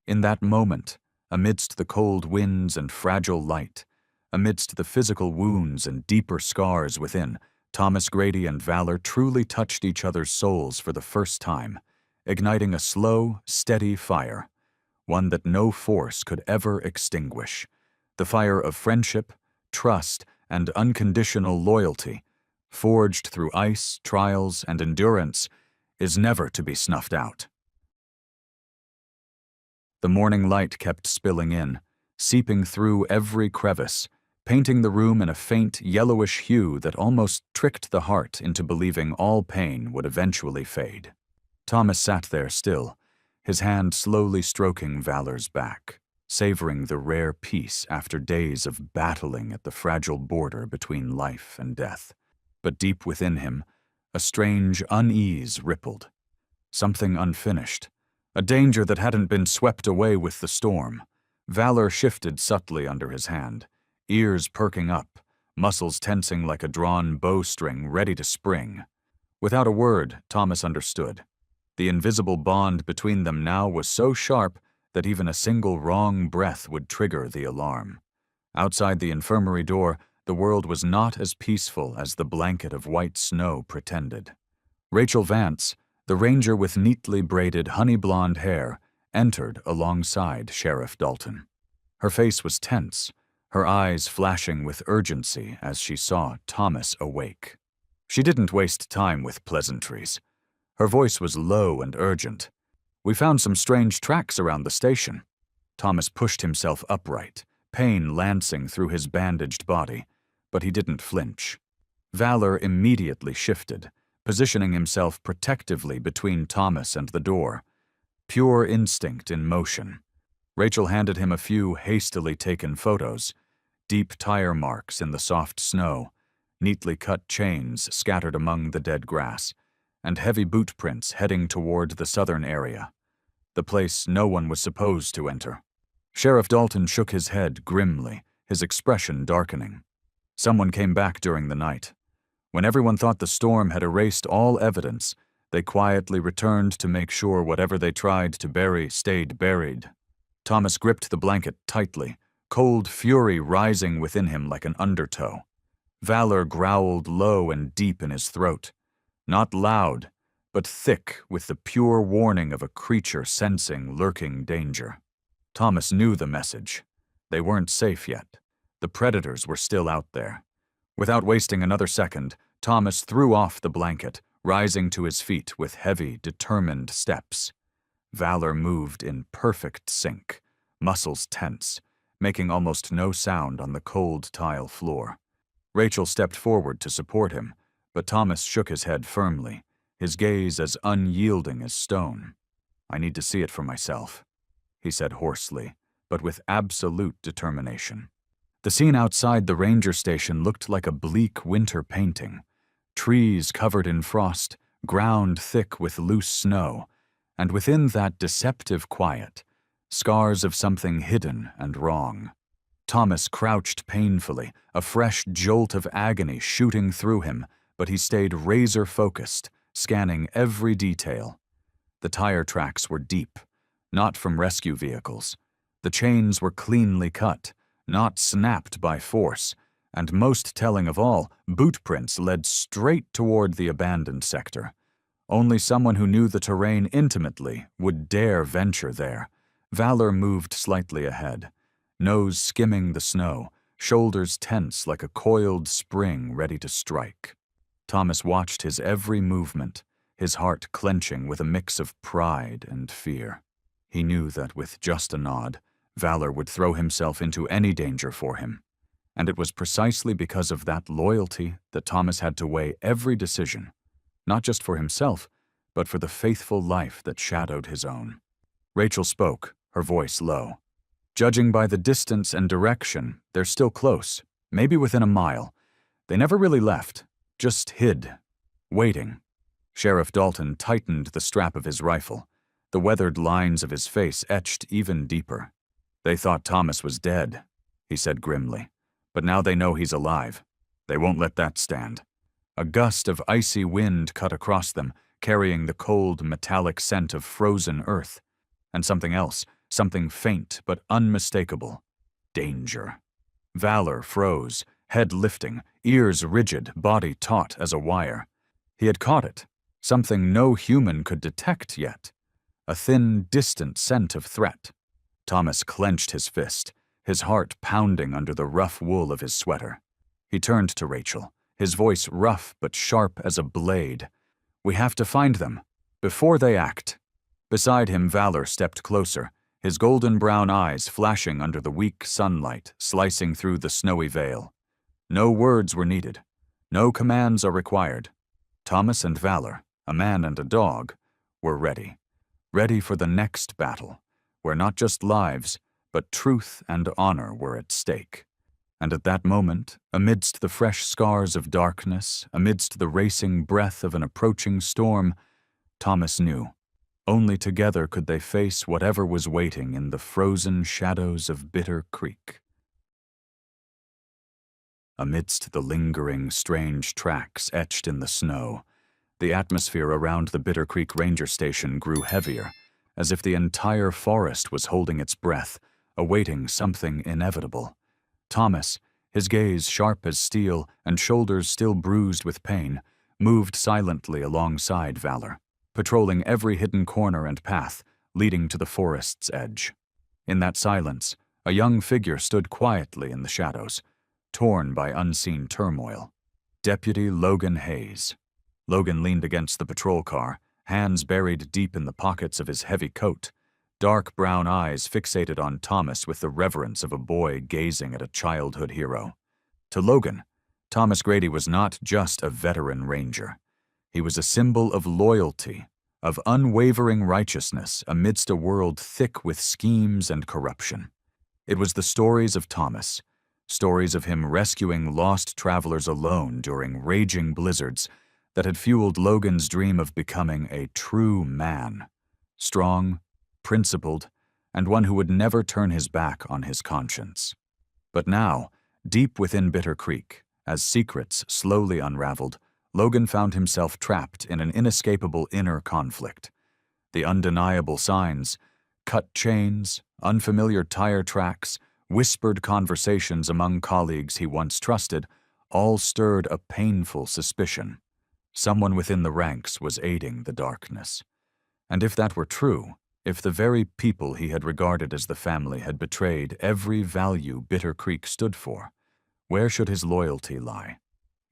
In that moment, amidst the cold winds and fragile light, amidst the physical wounds and deeper scars within, Thomas Grady and Valor truly touched each other's souls for the first time, igniting a slow, steady fire, one that no force could ever extinguish, the fire of friendship, trust, and unconditional loyalty, forged through ice, trials, and endurance, is never to be snuffed out. The morning light kept spilling in, seeping through every crevice, painting the room in a faint, yellowish hue that almost tricked the heart into believing all pain would eventually fade. Thomas sat there still, his hand slowly stroking Valor's back, savoring the rare peace after days of battling at the fragile border between life and death. But deep within him, A strange unease rippled. Something unfinished. A danger that hadn't been swept away with the storm. Valor shifted subtly under his hand, ears perking up, muscles tensing like a drawn bowstring ready to spring. Without a word, Thomas understood. The invisible bond between them now was so sharp that even a single wrong breath would trigger the alarm. Outside the infirmary door, the world was not as peaceful as the blanket of white snow pretended. Rachel Vance, the ranger with neatly braided honey-blonde hair, entered alongside Sheriff Dalton. Her face was tense, her eyes flashing with urgency as she saw Thomas awake. She didn't waste time with pleasantries. Her voice was low and urgent. "We found some strange tracks around the station." Thomas pushed himself upright, pain lancing through his bandaged body, but he didn't flinch. Valor immediately shifted, positioning himself protectively between Thomas and the door. Pure instinct in motion. Rachel handed him a few hastily taken photos, deep tire marks in the soft snow, neatly cut chains scattered among the dead grass, and heavy boot prints heading toward the southern area, the place no one was supposed to enter. Sheriff Dalton shook his head grimly, his expression darkening. Someone came back during the night. When everyone thought the storm had erased all evidence, they quietly returned to make sure whatever they tried to bury stayed buried. Thomas gripped the blanket tightly, cold fury rising within him like an undertow. Valor growled low and deep in his throat. Not loud, but thick with the pure warning of a creature sensing lurking danger. Thomas knew the message. They weren't safe yet. The predators were still out there. Without wasting another second, Thomas threw off the blanket, rising to his feet with heavy, determined steps. Valor moved in perfect sync, muscles tense, making almost no sound on the cold tile floor. Rachel stepped forward to support him, but Thomas shook his head firmly, his gaze as unyielding as stone. "I need to see it for myself," he said hoarsely, but with absolute determination. The scene outside the ranger station looked like a bleak winter painting. Trees covered in frost, ground thick with loose snow, and within that deceptive quiet, scars of something hidden and wrong. Thomas crouched painfully, a fresh jolt of agony shooting through him, but he stayed razor-focused, scanning every detail. The tire tracks were deep, not from rescue vehicles. The chains were cleanly cut, not snapped by force, and most telling of all, boot prints led straight toward the abandoned sector. Only someone who knew the terrain intimately would dare venture there. Valor moved slightly ahead, nose skimming the snow, shoulders tense like a coiled spring ready to strike. Thomas watched his every movement, his heart clenching with a mix of pride and fear. He knew that with just a nod, Valor would throw himself into any danger for him, and it was precisely because of that loyalty that Thomas had to weigh every decision, not just for himself, but for the faithful life that shadowed his own. Rachel spoke, her voice low. "Judging by the distance and direction, they're still close, maybe within a mile. They never really left, just hid, waiting." Sheriff Dalton tightened the strap of his rifle, the weathered lines of his face etched even deeper. "They thought Thomas was dead," he said grimly, "but now they know he's alive. They won't let that stand." A gust of icy wind cut across them, carrying the cold, metallic scent of frozen earth. And something else, something faint but unmistakable. Danger. Valor froze, head lifting, ears rigid, body taut as a wire. He had caught it, something no human could detect yet. A thin, distant scent of threat. Thomas clenched his fist, his heart pounding under the rough wool of his sweater. He turned to Rachel, his voice rough but sharp as a blade. "We have to find them, before they act." Beside him, Valor stepped closer, his golden brown eyes flashing under the weak sunlight slicing through the snowy veil. No words were needed. No commands are required. Thomas and Valor, a man and a dog, were ready. Ready for the next battle, where not just lives, but truth and honor were at stake. And at that moment, amidst the fresh scars of darkness, amidst the racing breath of an approaching storm, Thomas knew. Only together could they face whatever was waiting in the frozen shadows of Bitter Creek. Amidst the lingering, strange tracks etched in the snow, the atmosphere around the Bitter Creek Ranger Station grew heavier, as if the entire forest was holding its breath, awaiting something inevitable. Thomas, his gaze sharp as steel and shoulders still bruised with pain, moved silently alongside Valor, patrolling every hidden corner and path leading to the forest's edge. In that silence, a young figure stood quietly in the shadows, torn by unseen turmoil. Deputy Logan Hayes. Logan leaned against the patrol car, hands buried deep in the pockets of his heavy coat, dark brown eyes fixated on Thomas with the reverence of a boy gazing at a childhood hero. To Logan, Thomas Grady was not just a veteran ranger. He was a symbol of loyalty, of unwavering righteousness amidst a world thick with schemes and corruption. It was the stories of Thomas, stories of him rescuing lost travelers alone during raging blizzards, that had fueled Logan's dream of becoming a true man, strong, principled, and one who would never turn his back on his conscience. But now, deep within Bitter Creek, as secrets slowly unraveled, Logan found himself trapped in an inescapable inner conflict. The undeniable signs, cut chains, unfamiliar tire tracks, whispered conversations among colleagues he once trusted, all stirred a painful suspicion. Someone within the ranks was aiding the darkness. And if that were true, if the very people he had regarded as the family had betrayed every value Bitter Creek stood for, where should his loyalty lie?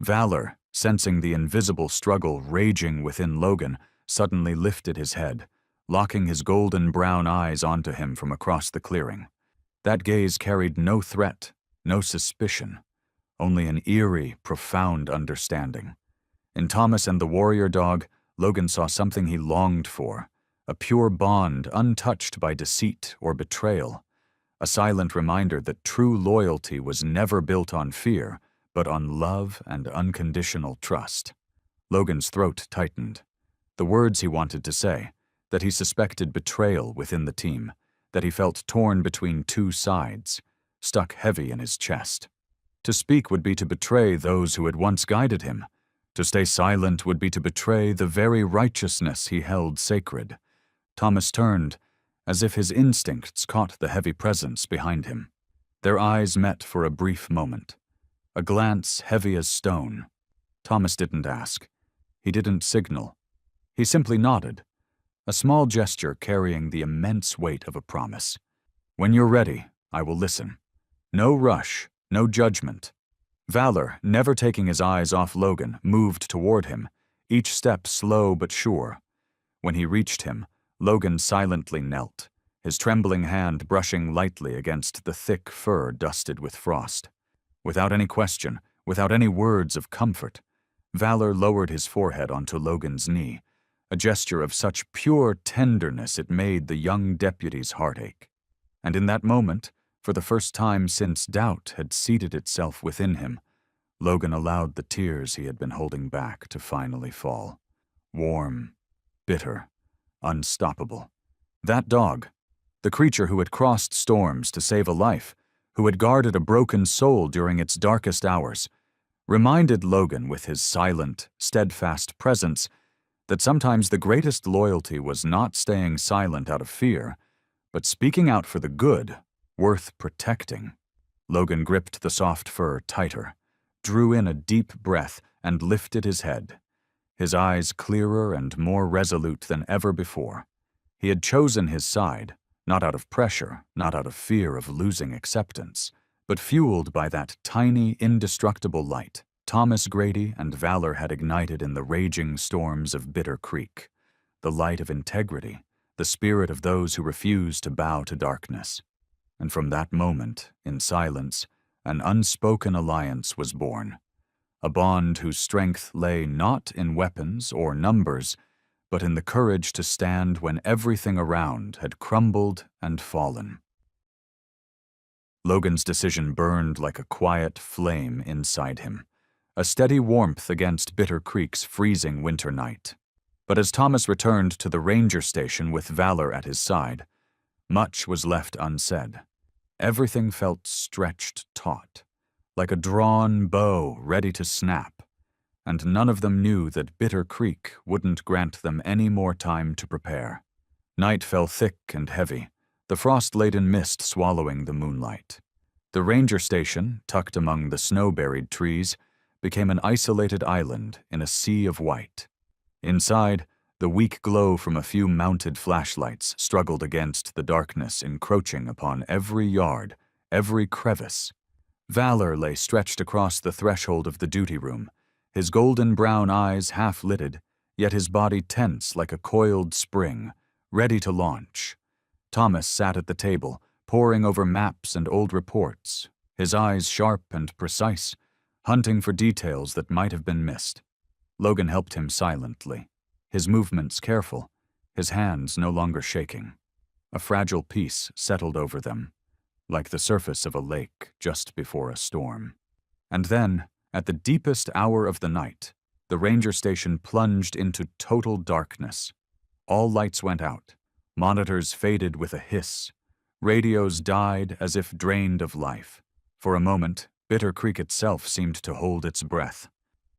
Valor, sensing the invisible struggle raging within Logan, suddenly lifted his head, locking his golden brown eyes onto him from across the clearing. That gaze carried no threat, no suspicion, only an eerie, profound understanding. In Thomas and the warrior dog, Logan saw something he longed for, a pure bond untouched by deceit or betrayal, a silent reminder that true loyalty was never built on fear, but on love and unconditional trust. Logan's throat tightened. The words he wanted to say, that he suspected betrayal within the team, that he felt torn between two sides, stuck heavy in his chest. To speak would be to betray those who had once guided him. To stay silent would be to betray the very righteousness he held sacred. Thomas turned, as if his instincts caught the heavy presence behind him. Their eyes met for a brief moment, a glance heavy as stone. Thomas didn't ask. He didn't signal. He simply nodded, a small gesture carrying the immense weight of a promise. When you're ready, I will listen. No rush, no judgment. Valor, never taking his eyes off Logan, moved toward him, each step slow but sure. When he reached him, Logan silently knelt, his trembling hand brushing lightly against the thick fur dusted with frost. Without any question, without any words of comfort, Valor lowered his forehead onto Logan's knee, a gesture of such pure tenderness it made the young deputy's heart ache. And in that moment, for the first time since doubt had seated itself within him, Logan allowed the tears he had been holding back to finally fall. Warm, bitter, unstoppable. That dog, the creature who had crossed storms to save a life, who had guarded a broken soul during its darkest hours, reminded Logan with his silent, steadfast presence that sometimes the greatest loyalty was not staying silent out of fear, but speaking out for the good, worth protecting. Logan gripped the soft fur tighter, drew in a deep breath, and lifted his head, his eyes clearer and more resolute than ever before. He had chosen his side, not out of pressure, not out of fear of losing acceptance, but fueled by that tiny, indestructible light Thomas Grady and Valor had ignited in the raging storms of Bitter Creek, the light of integrity, the spirit of those who refuse to bow to darkness. And from that moment, in silence, an unspoken alliance was born, a bond whose strength lay not in weapons or numbers, but in the courage to stand when everything around had crumbled and fallen. Logan's decision burned like a quiet flame inside him, a steady warmth against Bitter Creek's freezing winter night. But as Thomas returned to the ranger station with Valor at his side, much was left unsaid. Everything felt stretched taut, like a drawn bow ready to snap, and none of them knew that Bitter Creek wouldn't grant them any more time to prepare. Night fell thick and heavy, the frost-laden mist swallowing the moonlight. The ranger station, tucked among the snow-buried trees, became an isolated island in a sea of white. Inside, the weak glow from a few mounted flashlights struggled against the darkness encroaching upon every yard, every crevice. Valor lay stretched across the threshold of the duty room, his golden-brown eyes half-lidded, yet his body tense like a coiled spring, ready to launch. Thomas sat at the table, poring over maps and old reports, his eyes sharp and precise, hunting for details that might have been missed. Logan helped him silently, his movements careful, his hands no longer shaking. A fragile peace settled over them, like the surface of a lake just before a storm. And then, at the deepest hour of the night, the ranger station plunged into total darkness. All lights went out, monitors faded with a hiss, radios died as if drained of life. For a moment, Bitter Creek itself seemed to hold its breath.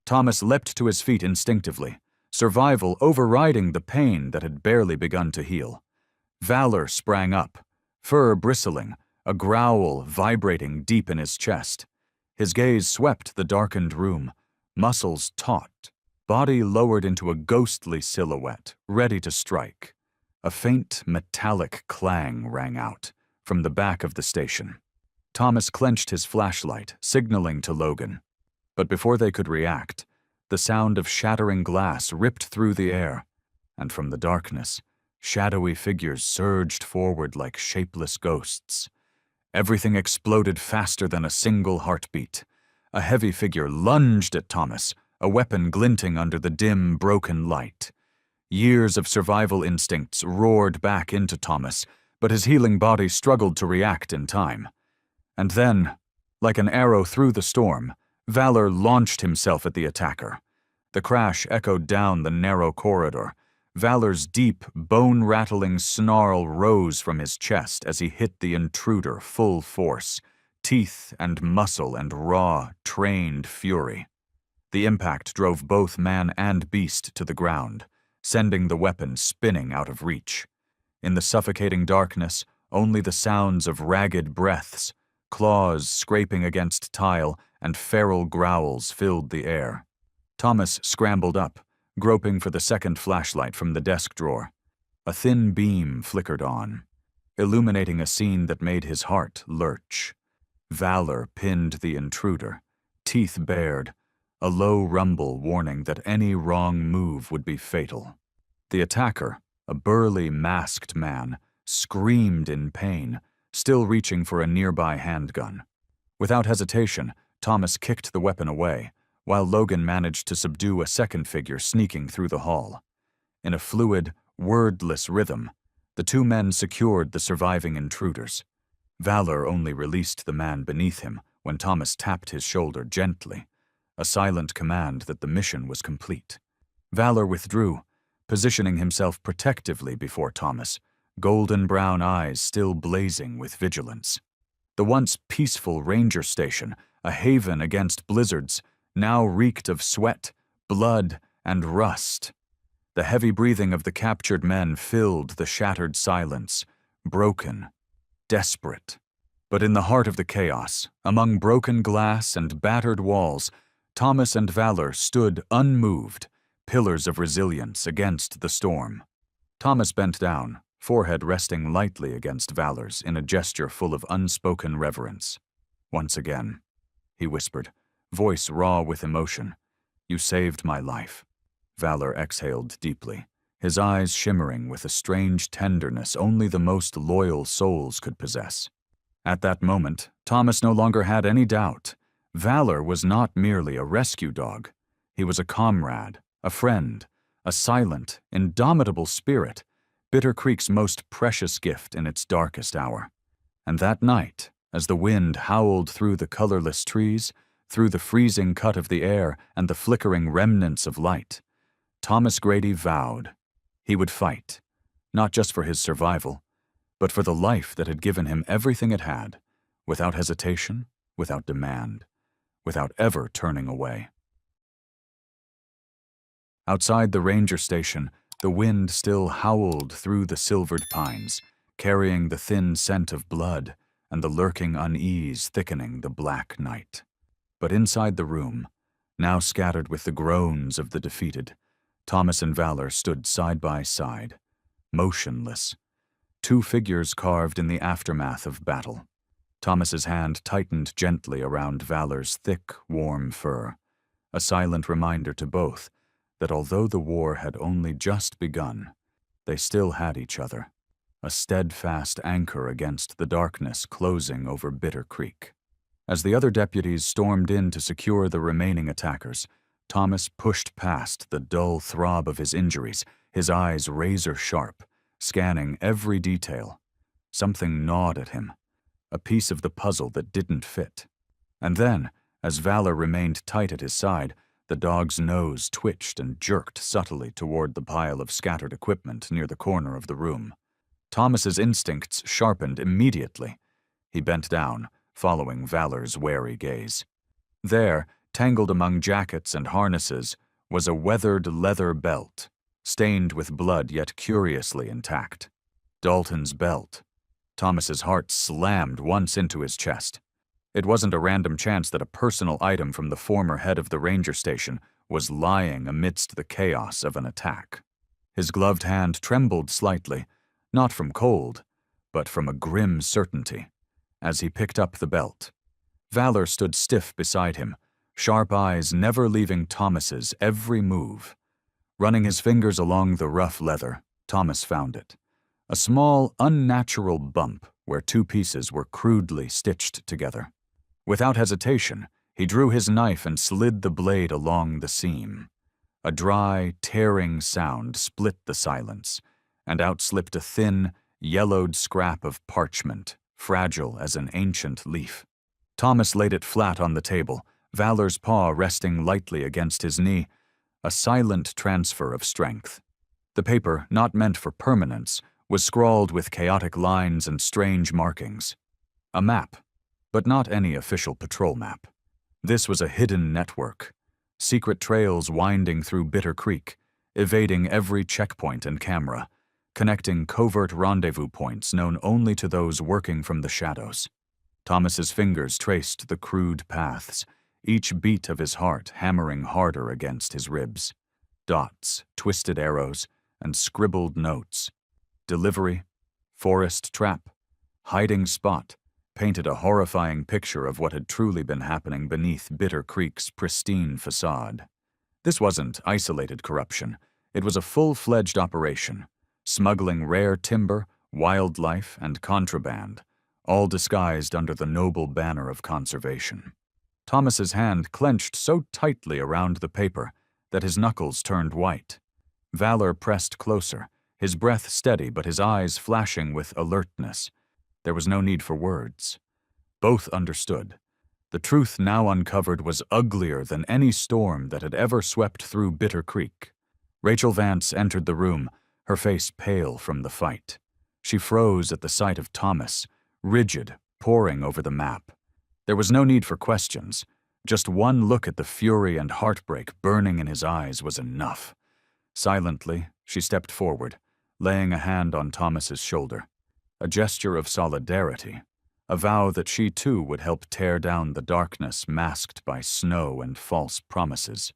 Thomas leapt to his feet instinctively, survival overriding the pain that had barely begun to heal. Valor sprang up, fur bristling, a growl vibrating deep in his chest. His gaze swept the darkened room, muscles taut, body lowered into a ghostly silhouette, ready to strike. A faint metallic clang rang out from the back of the station. Thomas clenched his flashlight, signaling to Logan. But before they could react, the sound of shattering glass ripped through the air, and from the darkness, shadowy figures surged forward like shapeless ghosts. Everything exploded faster than a single heartbeat. A heavy figure lunged at Thomas, a weapon glinting under the dim, broken light. Years of survival instincts roared back into Thomas, but his healing body struggled to react in time. And then, like an arrow through the storm, Valor launched himself at the attacker. The crash echoed down the narrow corridor. Valor's deep, bone-rattling snarl rose from his chest as he hit the intruder full force, teeth and muscle and raw, trained fury. The impact drove both man and beast to the ground, sending the weapon spinning out of reach. In the suffocating darkness, only the sounds of ragged breaths, claws scraping against tile, and feral growls filled the air. Thomas scrambled up, groping for the second flashlight from the desk drawer. A thin beam flickered on, illuminating a scene that made his heart lurch. Valor pinned the intruder, teeth bared, a low rumble warning that any wrong move would be fatal. The attacker, a burly, masked man, screamed in pain, still reaching for a nearby handgun. Without hesitation, Thomas kicked the weapon away, while Logan managed to subdue a second figure sneaking through the hall. In a fluid, wordless rhythm, the two men secured the surviving intruders. Valor only released the man beneath him when Thomas tapped his shoulder gently, a silent command that the mission was complete. Valor withdrew, positioning himself protectively before Thomas, golden brown eyes still blazing with vigilance. The once peaceful ranger station, a haven against blizzards, now reeked of sweat, blood, and rust. The heavy breathing of the captured men filled the shattered silence, broken, desperate. But in the heart of the chaos, among broken glass and battered walls, Thomas and Valor stood unmoved, pillars of resilience against the storm. Thomas bent down, forehead resting lightly against Valor's in a gesture full of unspoken reverence. "Once again," he whispered, voice raw with emotion, "you saved my life." Valor exhaled deeply, his eyes shimmering with a strange tenderness only the most loyal souls could possess. At that moment, Thomas no longer had any doubt. Valor was not merely a rescue dog. He was a comrade, a friend, a silent, indomitable spirit, Bitter Creek's most precious gift in its darkest hour. And that night, As the wind howled through the colorless trees, through the freezing cut of the air and the flickering remnants of light, Thomas Grady vowed he would fight, not just for his survival, but for the life that had given him everything it had, without hesitation, without demand, without ever turning away. Outside the ranger station, the wind still howled through the silvered pines, carrying the thin scent of blood and the lurking unease thickening the black night. But inside the room, now scattered with the groans of the defeated, Thomas and Valor stood side by side, motionless, two figures carved in the aftermath of battle. Thomas's hand tightened gently around Valor's thick, warm fur, a silent reminder to both that although the war had only just begun, they still had each other, a steadfast anchor against the darkness closing over Bitter Creek. As the other deputies stormed in to secure the remaining attackers, Thomas pushed past the dull throb of his injuries, his eyes razor-sharp, scanning every detail. Something gnawed at him, a piece of the puzzle that didn't fit. And then, as Valor remained tight at his side, the dog's nose twitched and jerked subtly toward the pile of scattered equipment near the corner of the room. Thomas's instincts sharpened immediately. He bent down, following Valor's wary gaze. There, tangled among jackets and harnesses, was a weathered leather belt, stained with blood yet curiously intact. Dalton's belt. Thomas's heart slammed once into his chest. It wasn't a random chance that a personal item from the former head of the ranger station was lying amidst the chaos of an attack. His gloved hand trembled slightly, not from cold, but from a grim certainty, as he picked up the belt. Valor stood stiff beside him, sharp eyes never leaving Thomas's every move. Running his fingers along the rough leather, Thomas found it. A small, unnatural bump where two pieces were crudely stitched together. Without hesitation, he drew his knife and slid the blade along the seam. A dry, tearing sound split the silence, and out slipped a thin, yellowed scrap of parchment, fragile as an ancient leaf. Thomas laid it flat on the table, Valor's paw resting lightly against his knee, a silent transfer of strength. The paper, not meant for permanence, was scrawled with chaotic lines and strange markings. A map, but not any official patrol map. This was a hidden network, secret trails winding through Bitter Creek, evading every checkpoint and camera, connecting covert rendezvous points known only to those working from the shadows. Thomas's fingers traced the crude paths, each beat of his heart hammering harder against his ribs. Dots, twisted arrows, and scribbled notes. Delivery, forest trap, hiding spot, painted a horrifying picture of what had truly been happening beneath Bitter Creek's pristine facade. This wasn't isolated corruption. It was a full-fledged operation, smuggling rare timber, wildlife, and contraband, all disguised under the noble banner of conservation. Thomas's hand clenched so tightly around the paper that his knuckles turned white. Valor pressed closer, his breath steady but his eyes flashing with alertness. There was no need for words. Both understood. The truth now uncovered was uglier than any storm that had ever swept through Bitter Creek. Rachel Vance entered the room, her face pale from the fight. She froze at the sight of Thomas, rigid, poring over the map. There was no need for questions. Just one look at the fury and heartbreak burning in his eyes was enough. Silently, she stepped forward, laying a hand on Thomas's shoulder. A gesture of solidarity, a vow that she too would help tear down the darkness masked by snow and false promises.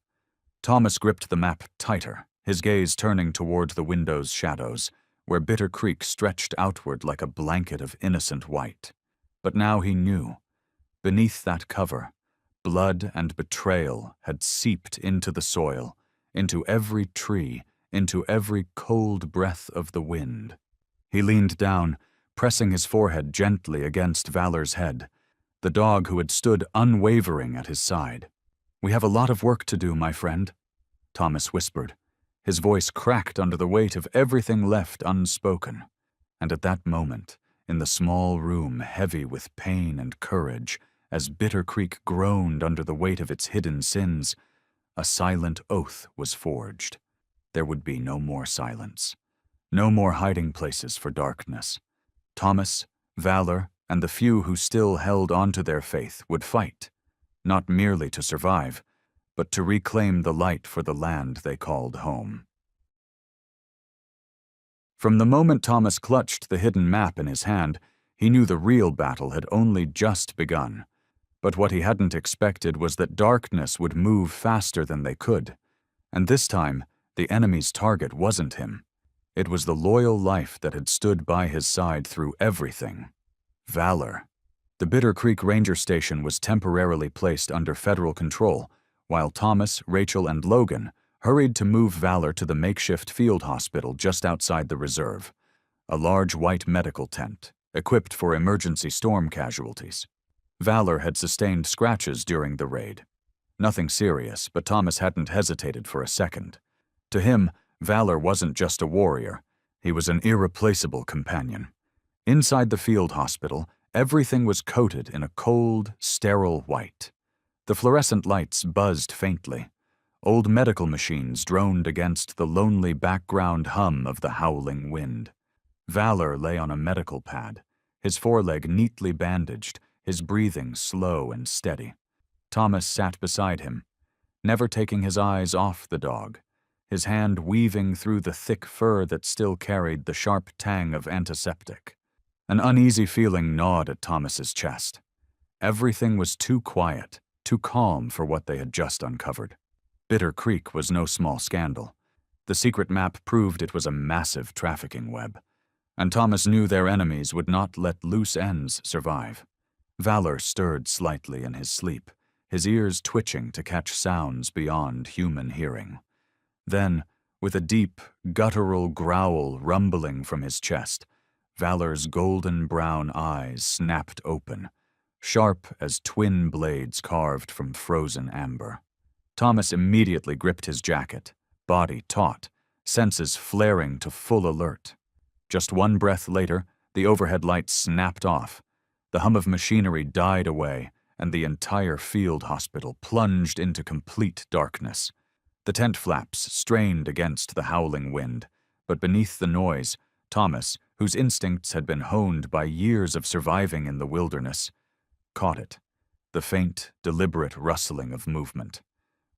Thomas gripped the map tighter, his gaze turning toward the window's shadows, where Bitter Creek stretched outward like a blanket of innocent white. But now he knew. Beneath that cover, blood and betrayal had seeped into the soil, into every tree, into every cold breath of the wind. He leaned down, pressing his forehead gently against Valor's head, the dog who had stood unwavering at his side. "We have a lot of work to do, my friend," Thomas whispered. His voice cracked under the weight of everything left unspoken. And at that moment, in the small room heavy with pain and courage, as Bitter Creek groaned under the weight of its hidden sins, a silent oath was forged. There would be no more silence. No more hiding places for darkness. Thomas, Valor, and the few who still held onto their faith would fight, not merely to survive, but to reclaim the light for the land they called home. From the moment Thomas clutched the hidden map in his hand, he knew the real battle had only just begun. But what he hadn't expected was that darkness would move faster than they could. And this time, the enemy's target wasn't him. It was the loyal life that had stood by his side through everything. Valor. The Bitter Creek Ranger Station was temporarily placed under federal control, while Thomas, Rachel, and Logan hurried to move Valor to the makeshift field hospital just outside the reserve, a large white medical tent, equipped for emergency storm casualties. Valor had sustained scratches during the raid. Nothing serious, but Thomas hadn't hesitated for a second. To him, Valor wasn't just a warrior. He was an irreplaceable companion. Inside the field hospital, everything was coated in a cold, sterile white. The fluorescent lights buzzed faintly. Old medical machines droned against the lonely background hum of the howling wind. Valor lay on a medical pad, his foreleg neatly bandaged, his breathing slow and steady. Thomas sat beside him, never taking his eyes off the dog, his hand weaving through the thick fur that still carried the sharp tang of antiseptic. An uneasy feeling gnawed at Thomas's chest. Everything was too quiet, too calm for what they had just uncovered. Bitter Creek was no small scandal. The secret map proved it was a massive trafficking web, and Thomas knew their enemies would not let loose ends survive. Valor stirred slightly in his sleep, his ears twitching to catch sounds beyond human hearing. Then, with a deep, guttural growl rumbling from his chest, Valor's golden brown eyes snapped open, sharp as twin blades carved from frozen amber. Thomas immediately gripped his jacket, body taut, senses flaring to full alert. Just one breath later, the overhead lights snapped off. The hum of machinery died away, and the entire field hospital plunged into complete darkness. The tent flaps strained against the howling wind, but beneath the noise, Thomas, whose instincts had been honed by years of surviving in the wilderness, caught it, the faint, deliberate rustling of movement.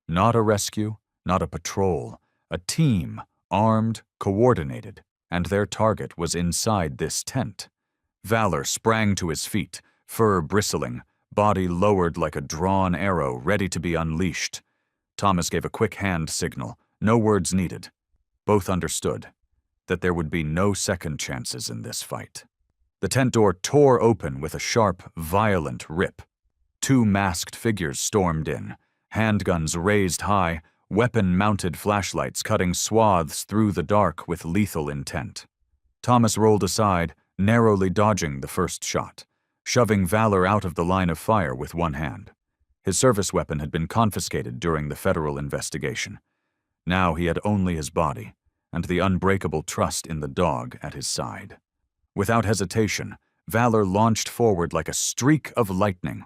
Not a rescue, not a patrol, a team, armed, coordinated, and their target was inside this tent. Valor sprang to his feet, fur bristling, body lowered like a drawn arrow ready to be unleashed. Thomas gave a quick hand signal, no words needed. Both understood that there would be no second chances in this fight. The tent door tore open with a sharp, violent rip. Two masked figures stormed in, handguns raised high, weapon-mounted flashlights cutting swaths through the dark with lethal intent. Thomas rolled aside, narrowly dodging the first shot, shoving Valor out of the line of fire with one hand. His service weapon had been confiscated during the federal investigation. Now he had only his body, and the unbreakable trust in the dog at his side. Without hesitation, Valor launched forward like a streak of lightning.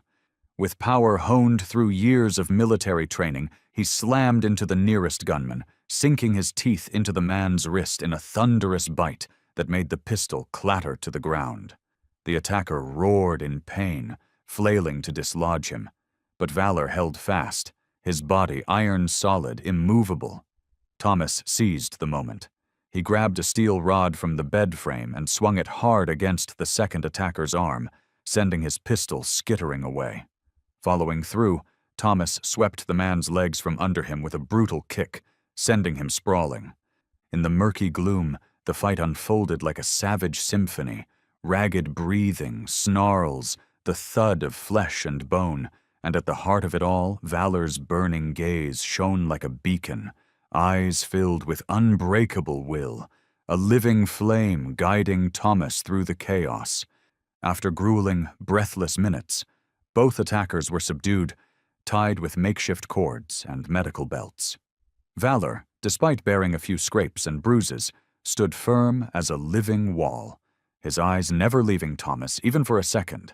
With power honed through years of military training, he slammed into the nearest gunman, sinking his teeth into the man's wrist in a thunderous bite that made the pistol clatter to the ground. The attacker roared in pain, flailing to dislodge him, but Valor held fast, his body iron-solid, immovable. Thomas seized the moment. He grabbed a steel rod from the bed frame and swung it hard against the second attacker's arm, sending his pistol skittering away. Following through, Thomas swept the man's legs from under him with a brutal kick, sending him sprawling. In the murky gloom, the fight unfolded like a savage symphony, ragged breathing, snarls, the thud of flesh and bone, and at the heart of it all, Valor's burning gaze shone like a beacon, eyes filled with unbreakable will, a living flame guiding Thomas through the chaos. After grueling, breathless minutes, both attackers were subdued, tied with makeshift cords and medical belts. Valor, despite bearing a few scrapes and bruises, stood firm as a living wall, his eyes never leaving Thomas even for a second.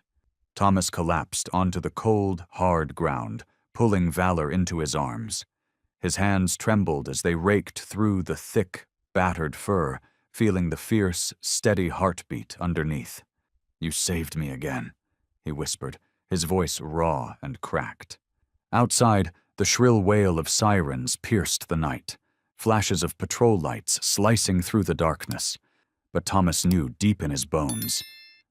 Thomas collapsed onto the cold, hard ground, pulling Valor into his arms. His hands trembled as they raked through the thick, battered fur, feeling the fierce, steady heartbeat underneath. "You saved me again," he whispered, his voice raw and cracked. Outside, the shrill wail of sirens pierced the night, flashes of patrol lights slicing through the darkness. But Thomas knew deep in his bones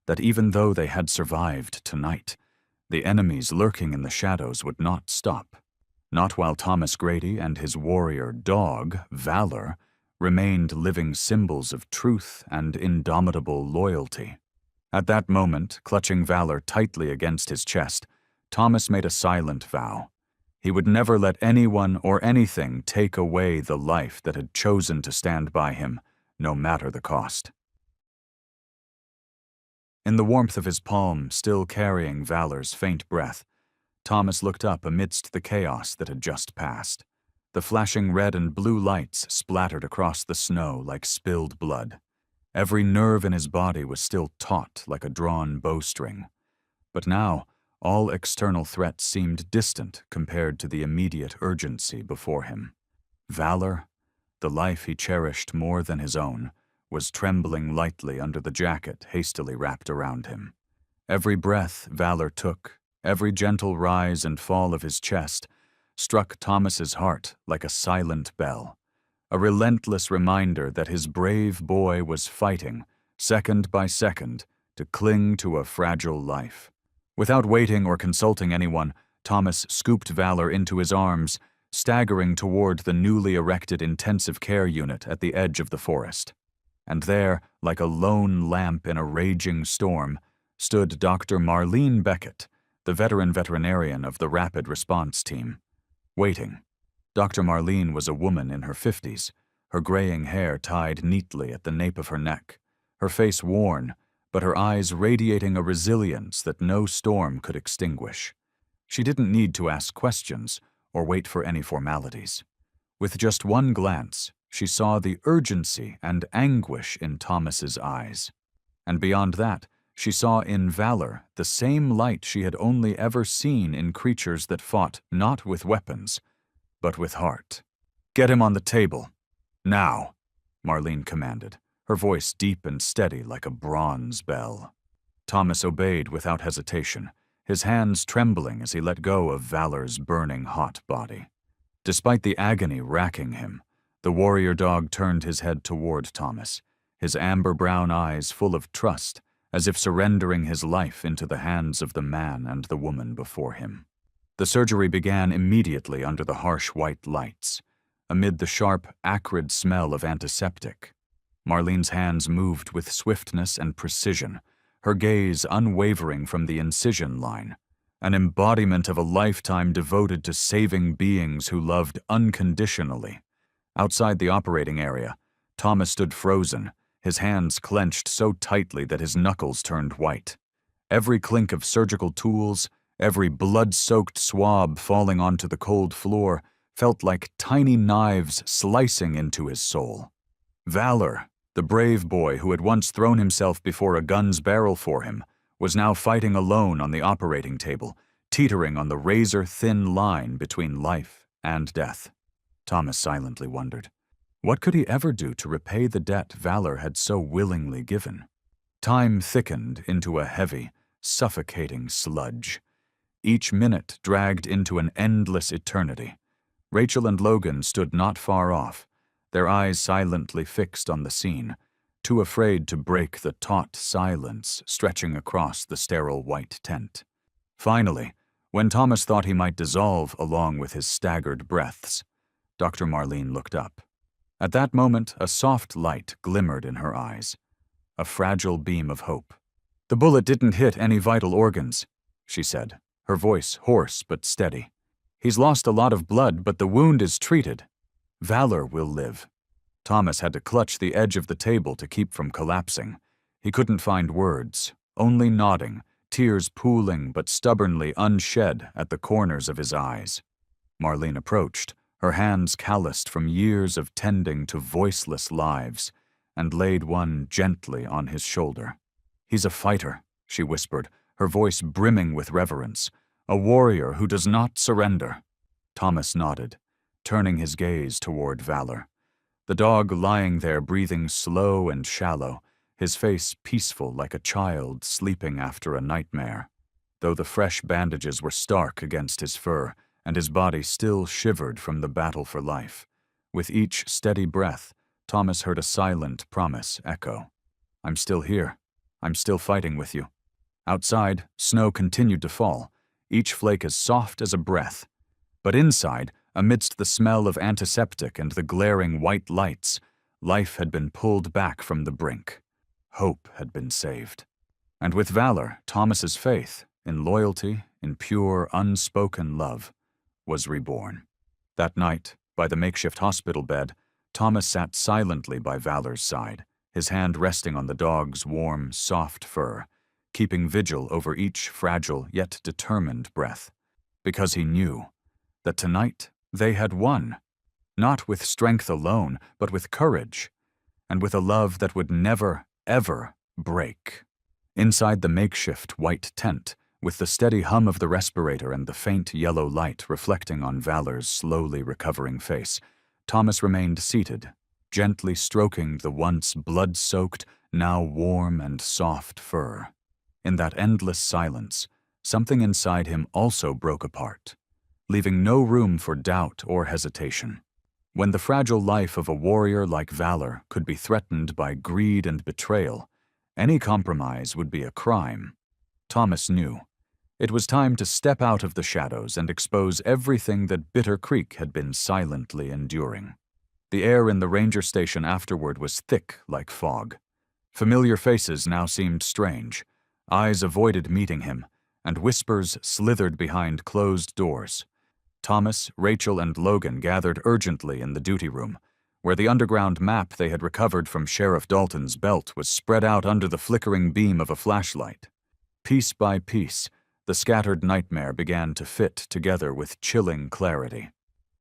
that even though they had survived tonight, the enemies lurking in the shadows would not stop. Not while Thomas Grady and his warrior dog, Valor, remained living symbols of truth and indomitable loyalty. At that moment, clutching Valor tightly against his chest, Thomas made a silent vow. He would never let anyone or anything take away the life that had chosen to stand by him, no matter the cost. In the warmth of his palm, still carrying Valor's faint breath, Thomas looked up amidst the chaos that had just passed. The flashing red and blue lights splattered across the snow like spilled blood. Every nerve in his body was still taut like a drawn bowstring. But now, all external threats seemed distant compared to the immediate urgency before him. Valor, the life he cherished more than his own, was trembling lightly under the jacket hastily wrapped around him. Every breath Valor took, every gentle rise and fall of his chest, struck Thomas's heart like a silent bell, a relentless reminder that his brave boy was fighting, second by second, to cling to a fragile life. Without waiting or consulting anyone, Thomas scooped Valor into his arms, staggering toward the newly erected intensive care unit at the edge of the forest. And there, like a lone lamp in a raging storm, stood Dr. Marlene Beckett, the veteran veterinarian of the Rapid Response Team. Waiting. Dr. Marlene was a woman in her 50s, her graying hair tied neatly at the nape of her neck, her face worn, but her eyes radiating a resilience that no storm could extinguish. She didn't need to ask questions or wait for any formalities. With just one glance, she saw the urgency and anguish in Thomas's eyes. And beyond that, she saw in Valor the same light she had only ever seen in creatures that fought not with weapons, but with heart. "Get him on the table. Now," Marlene commanded, her voice deep and steady like a bronze bell. Thomas obeyed without hesitation, his hands trembling as he let go of Valor's burning hot body. Despite the agony racking him, the warrior dog turned his head toward Thomas, his amber-brown eyes full of trust, as if surrendering his life into the hands of the man and the woman before him. The surgery began immediately under the harsh white lights, amid the sharp, acrid smell of antiseptic. Marlene's hands moved with swiftness and precision, her gaze unwavering from the incision line, an embodiment of a lifetime devoted to saving beings who loved unconditionally. Outside the operating area, Thomas stood frozen, his hands clenched so tightly that his knuckles turned white. Every clink of surgical tools, every blood-soaked swab falling onto the cold floor felt like tiny knives slicing into his soul. Valor, the brave boy who had once thrown himself before a gun's barrel for him, was now fighting alone on the operating table, teetering on the razor-thin line between life and death. Thomas silently wondered, what could he ever do to repay the debt Valor had so willingly given? Time thickened into a heavy, suffocating sludge. Each minute dragged into an endless eternity. Rachel and Logan stood not far off, their eyes silently fixed on the scene, too afraid to break the taut silence stretching across the sterile white tent. Finally, when Thomas thought he might dissolve along with his staggered breaths, Dr. Marlene looked up. At that moment, a soft light glimmered in her eyes, a fragile beam of hope. "The bullet didn't hit any vital organs," she said, her voice hoarse but steady. "He's lost a lot of blood, but the wound is treated. Valor will live." Thomas had to clutch the edge of the table to keep from collapsing. He couldn't find words, only nodding, tears pooling but stubbornly unshed at the corners of his eyes. Marlene approached, her hands calloused from years of tending to voiceless lives, and laid one gently on his shoulder. "He's a fighter," she whispered, her voice brimming with reverence. "A warrior who does not surrender." Thomas nodded, turning his gaze toward Valor. The dog lying there breathing slow and shallow, his face peaceful like a child sleeping after a nightmare. Though the fresh bandages were stark against his fur, and his body still shivered from the battle for life. With each steady breath, Thomas heard a silent promise echo. "I'm still here. I'm still fighting with you." Outside, snow continued to fall, each flake as soft as a breath. But inside, amidst the smell of antiseptic and the glaring white lights, life had been pulled back from the brink. Hope had been saved. And with Valor, Thomas's faith, in loyalty, in pure, unspoken love, was reborn. That night, by the makeshift hospital bed, Thomas sat silently by Valor's side, his hand resting on the dog's warm, soft fur, keeping vigil over each fragile yet determined breath. Because he knew that tonight they had won, not with strength alone, but with courage, and with a love that would never, ever break. Inside the makeshift white tent, with the steady hum of the respirator and the faint yellow light reflecting on Valor's slowly recovering face, Thomas remained seated, gently stroking the once blood-soaked, now warm and soft fur. In that endless silence, something inside him also broke apart, leaving no room for doubt or hesitation. When the fragile life of a warrior like Valor could be threatened by greed and betrayal, any compromise would be a crime. Thomas knew. It was time to step out of the shadows and expose everything that Bitter Creek had been silently enduring. The air in the ranger station afterward was thick like fog. Familiar faces now seemed strange. Eyes avoided meeting him, and whispers slithered behind closed doors. Thomas, Rachel, and Logan gathered urgently in the duty room, where the underground map they had recovered from Sheriff Dalton's belt was spread out under the flickering beam of a flashlight. Piece by piece, the scattered nightmare began to fit together with chilling clarity.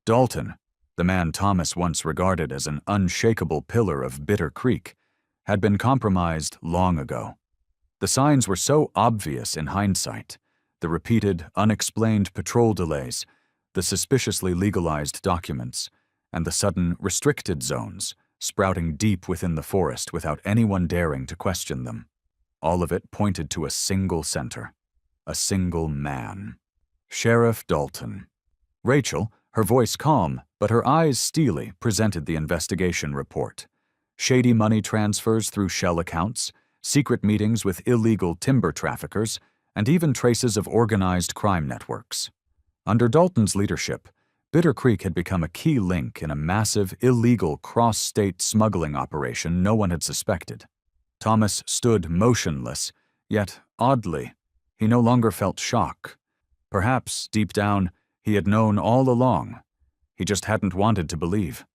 Dalton, the man Thomas once regarded as an unshakable pillar of Bitter Creek, had been compromised long ago. The signs were so obvious in hindsight: the repeated, unexplained patrol delays, the suspiciously legalized documents, and the sudden restricted zones sprouting deep within the forest without anyone daring to question them. All of it pointed to a single center, a single man. Sheriff Dalton. Rachel, her voice calm, but her eyes steely, presented the investigation report. Shady money transfers through shell accounts, secret meetings with illegal timber traffickers, and even traces of organized crime networks. Under Dalton's leadership, Bitter Creek had become a key link in a massive, illegal cross-state smuggling operation no one had suspected. Thomas stood motionless, yet, oddly, he no longer felt shock. Perhaps, deep down, he had known all along. He just hadn't wanted to believe.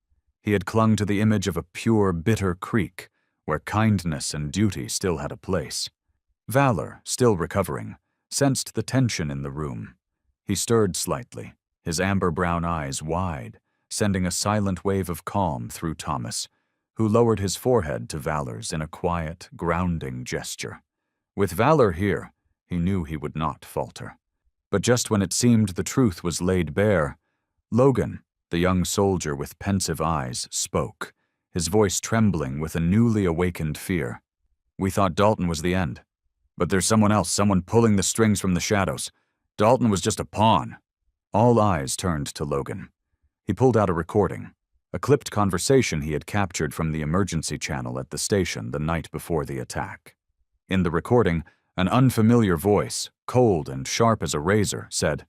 He had clung to the image of a pure, Bitter Creek, where kindness and duty still had a place. Valor, still recovering, sensed the tension in the room. He stirred slightly, his amber-brown eyes wide, sending a silent wave of calm through Thomas, who lowered his forehead to Valor's in a quiet, grounding gesture. With Valor here, he knew he would not falter. But just when it seemed the truth was laid bare, Logan, the young soldier with pensive eyes, spoke, his voice trembling with a newly awakened fear. "We thought Dalton was the end. But there's someone else, someone pulling the strings from the shadows. Dalton was just a pawn." All eyes turned to Logan. He pulled out a recording, a clipped conversation he had captured from the emergency channel at the station the night before the attack. In the recording, an unfamiliar voice, cold and sharp as a razor, said,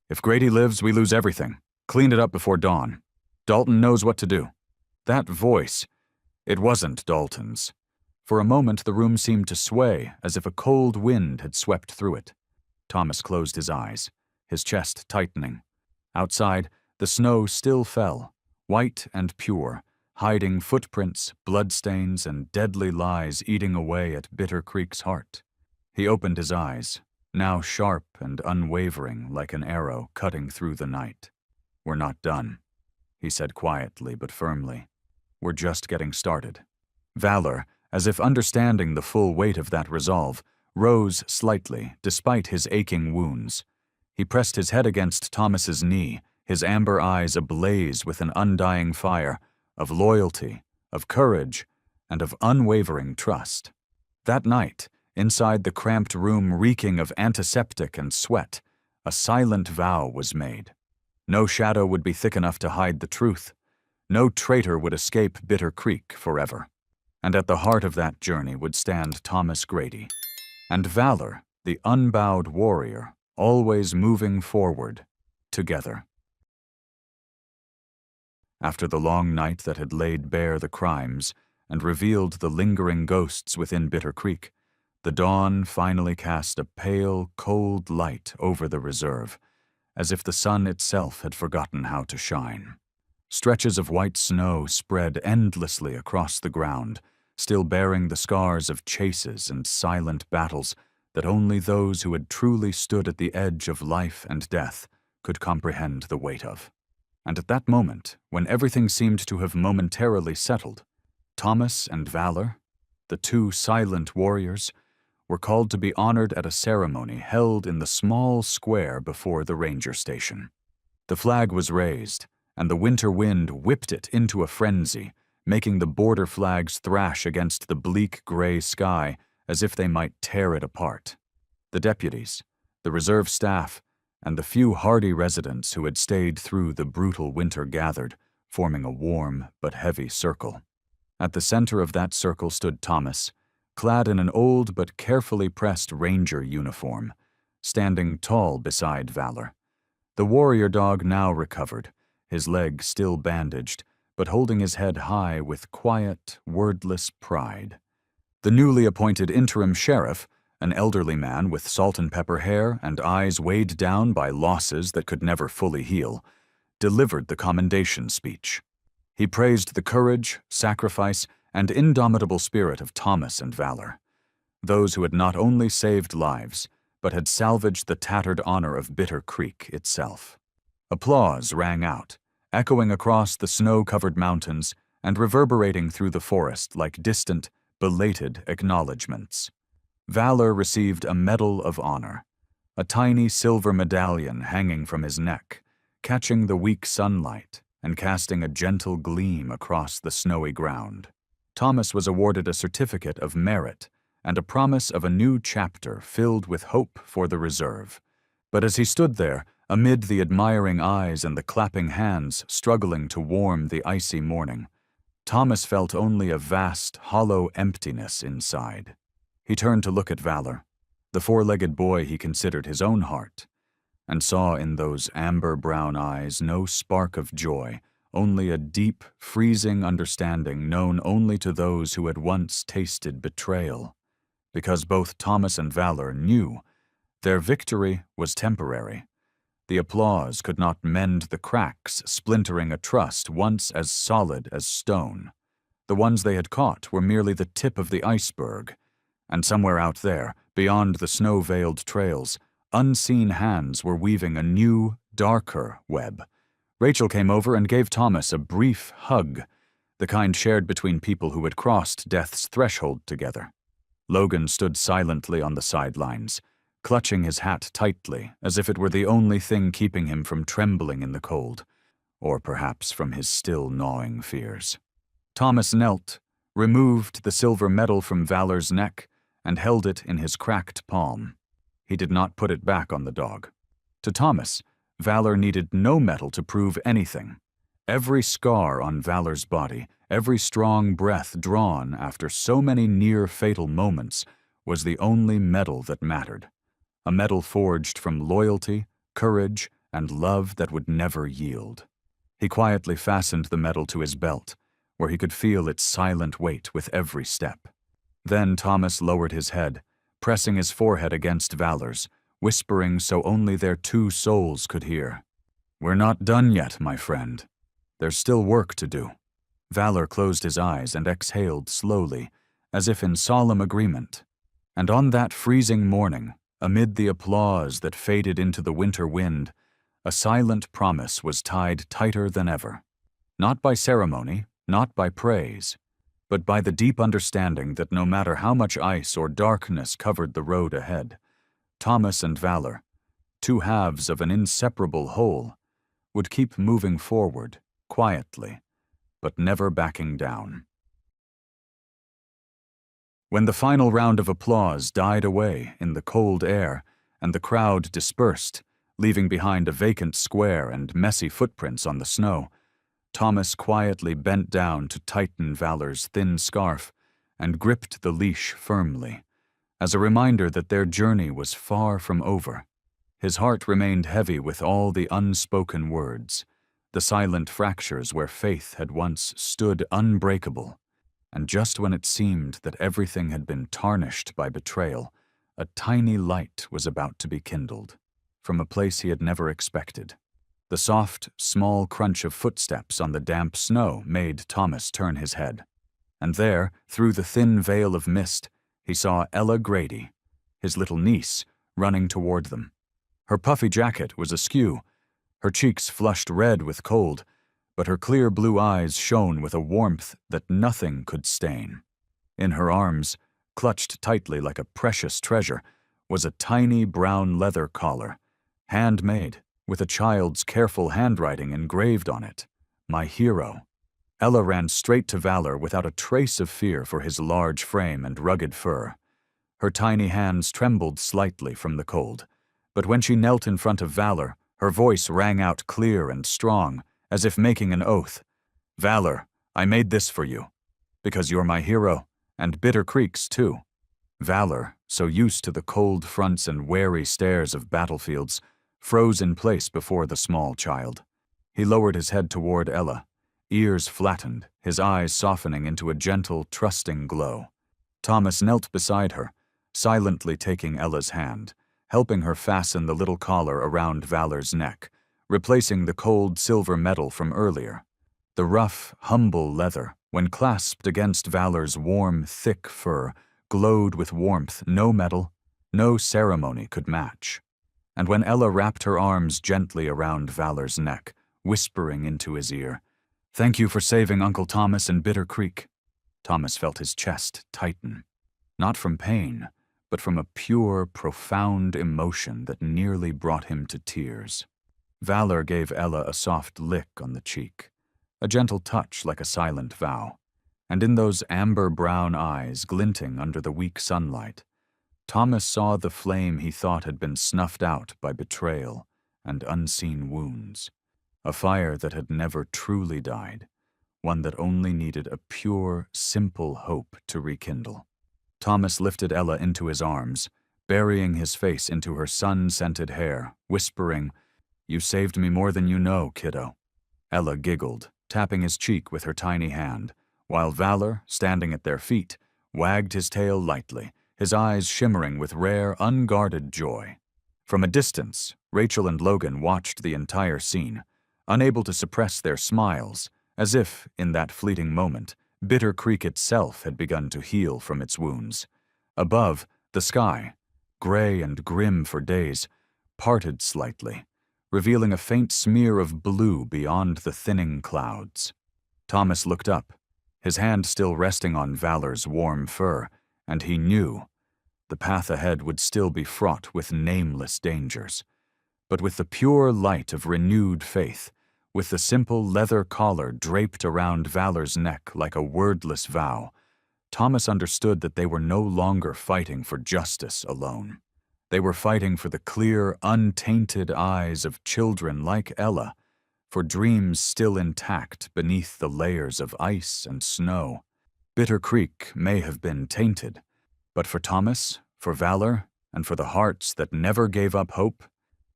"If Grady lives, we lose everything. Clean it up before dawn. Dalton knows what to do." That voice, it wasn't Dalton's. For a moment, the room seemed to sway, as if a cold wind had swept through it. Thomas closed his eyes, his chest tightening. Outside, the snow still fell, white and pure, hiding footprints, bloodstains, and deadly lies eating away at Bitter Creek's heart. He opened his eyes, now sharp and unwavering like an arrow cutting through the night. "We're not done," he said quietly but firmly. "We're just getting started." Valor, as if understanding the full weight of that resolve, rose slightly, despite his aching wounds. He pressed his head against Thomas's knee, his amber eyes ablaze with an undying fire of loyalty, of courage, and of unwavering trust. That night, inside the cramped room reeking of antiseptic and sweat, a silent vow was made. No shadow would be thick enough to hide the truth. No traitor would escape Bitter Creek forever. And at the heart of that journey would stand Thomas Grady, and Valor, the unbowed warrior, always moving forward, together. After the long night that had laid bare the crimes and revealed the lingering ghosts within Bitter Creek, the dawn finally cast a pale, cold light over the reserve, as if the sun itself had forgotten how to shine. Stretches of white snow spread endlessly across the ground, still bearing the scars of chases and silent battles that only those who had truly stood at the edge of life and death could comprehend the weight of. And at that moment, when everything seemed to have momentarily settled, Thomas and Valor, the two silent warriors, were called to be honored at a ceremony held in the small square before the ranger station. The flag was raised, and the winter wind whipped it into a frenzy, making the border flags thrash against the bleak gray sky as if they might tear it apart. The deputies, the reserve staff, and the few hardy residents who had stayed through the brutal winter gathered, forming a warm but heavy circle. At the center of that circle stood Thomas, clad in an old but carefully pressed ranger uniform, standing tall beside Valor. The warrior dog now recovered, his leg still bandaged, but holding his head high with quiet, wordless pride. The newly appointed interim sheriff, an elderly man with salt and pepper hair and eyes weighed down by losses that could never fully heal, delivered the commendation speech. He praised the courage, sacrifice, and indomitable spirit of Thomas and Valor, those who had not only saved lives, but had salvaged the tattered honor of Bitter Creek itself. Applause rang out, echoing across the snow-covered mountains and reverberating through the forest like distant, belated acknowledgments. Valor received a Medal of Honor, a tiny silver medallion hanging from his neck, catching the weak sunlight and casting a gentle gleam across the snowy ground. Thomas was awarded a certificate of merit and a promise of a new chapter filled with hope for the reserve. But as he stood there, amid the admiring eyes and the clapping hands struggling to warm the icy morning, Thomas felt only a vast, hollow emptiness inside. He turned to look at Valor, the four-legged boy he considered his own heart, and saw in those amber-brown eyes no spark of joy, only a deep, freezing understanding known only to those who had once tasted betrayal. Because both Thomas and Valor knew their victory was temporary. The applause could not mend the cracks splintering a trust once as solid as stone. The ones they had caught were merely the tip of the iceberg, and somewhere out there, beyond the snow-veiled trails, unseen hands were weaving a new, darker web. Rachel came over and gave Thomas a brief hug, the kind shared between people who had crossed death's threshold together. Logan stood silently on the sidelines, clutching his hat tightly as if it were the only thing keeping him from trembling in the cold, or perhaps from his still gnawing fears. Thomas knelt, removed the silver medal from Valor's neck, and held it in his cracked palm. He did not put it back on the dog. To Thomas, Valor needed no medal to prove anything. Every scar on Valor's body, every strong breath drawn after so many near-fatal moments was the only medal that mattered. A medal forged from loyalty, courage, and love that would never yield. He quietly fastened the medal to his belt, where he could feel its silent weight with every step. Then Thomas lowered his head, pressing his forehead against Valor's, whispering so only their two souls could hear. "We're not done yet, my friend. There's still work to do." Valor closed his eyes and exhaled slowly, as if in solemn agreement. And on that freezing morning, amid the applause that faded into the winter wind, a silent promise was tied tighter than ever. Not by ceremony, not by praise, but by the deep understanding that no matter how much ice or darkness covered the road ahead, Thomas and Valor, two halves of an inseparable whole, would keep moving forward, quietly, but never backing down. When the final round of applause died away in the cold air and the crowd dispersed, leaving behind a vacant square and messy footprints on the snow, Thomas quietly bent down to tighten Valor's thin scarf and gripped the leash firmly, as a reminder that their journey was far from over. His heart remained heavy with all the unspoken words, the silent fractures where faith had once stood unbreakable. And just when it seemed that everything had been tarnished by betrayal, a tiny light was about to be kindled, from a place he had never expected. The soft, small crunch of footsteps on the damp snow made Thomas turn his head. And there, through the thin veil of mist, he saw Ella Grady, his little niece, running toward them. Her puffy jacket was askew, her cheeks flushed red with cold, but her clear blue eyes shone with a warmth that nothing could stain. In her arms, clutched tightly like a precious treasure, was a tiny brown leather collar, handmade, with a child's careful handwriting engraved on it, "My hero." Ella ran straight to Valor without a trace of fear for his large frame and rugged fur. Her tiny hands trembled slightly from the cold, but when she knelt in front of Valor, her voice rang out clear and strong, as if making an oath. "Valor, I made this for you, because you're my hero, and Bitter Creek's too." Valor, so used to the cold fronts and wary stares of battlefields, froze in place before the small child. He lowered his head toward Ella, ears flattened, his eyes softening into a gentle, trusting glow. Thomas knelt beside her, silently taking Ella's hand, helping her fasten the little collar around Valor's neck, replacing the cold silver metal from earlier. The rough, humble leather, when clasped against Valor's warm, thick fur, glowed with warmth no metal, no ceremony could match. And when Ella wrapped her arms gently around Valor's neck, whispering into his ear, "Thank you for saving Uncle Thomas and Bitter Creek," Thomas felt his chest tighten, not from pain, but from a pure, profound emotion that nearly brought him to tears. Valor gave Ella a soft lick on the cheek, a gentle touch like a silent vow, and in those amber-brown eyes glinting under the weak sunlight, Thomas saw the flame he thought had been snuffed out by betrayal and unseen wounds, a fire that had never truly died, one that only needed a pure, simple hope to rekindle. Thomas lifted Ella into his arms, burying his face into her sun-scented hair, whispering, "You saved me more than you know, kiddo." Ella giggled, tapping his cheek with her tiny hand, while Valor, standing at their feet, wagged his tail lightly, his eyes shimmering with rare, unguarded joy. From a distance, Rachel and Logan watched the entire scene, unable to suppress their smiles, as if, in that fleeting moment, Bitter Creek itself had begun to heal from its wounds. Above, the sky, gray and grim for days, parted slightly, revealing a faint smear of blue beyond the thinning clouds. Thomas looked up, his hand still resting on Valor's warm fur, and he knew the path ahead would still be fraught with nameless dangers. But with the pure light of renewed faith, with the simple leather collar draped around Valor's neck like a wordless vow, Thomas understood that they were no longer fighting for justice alone. They were fighting for the clear, untainted eyes of children like Ella, for dreams still intact beneath the layers of ice and snow. Bitter Creek may have been tainted, but for Thomas, for Valor, and for the hearts that never gave up hope,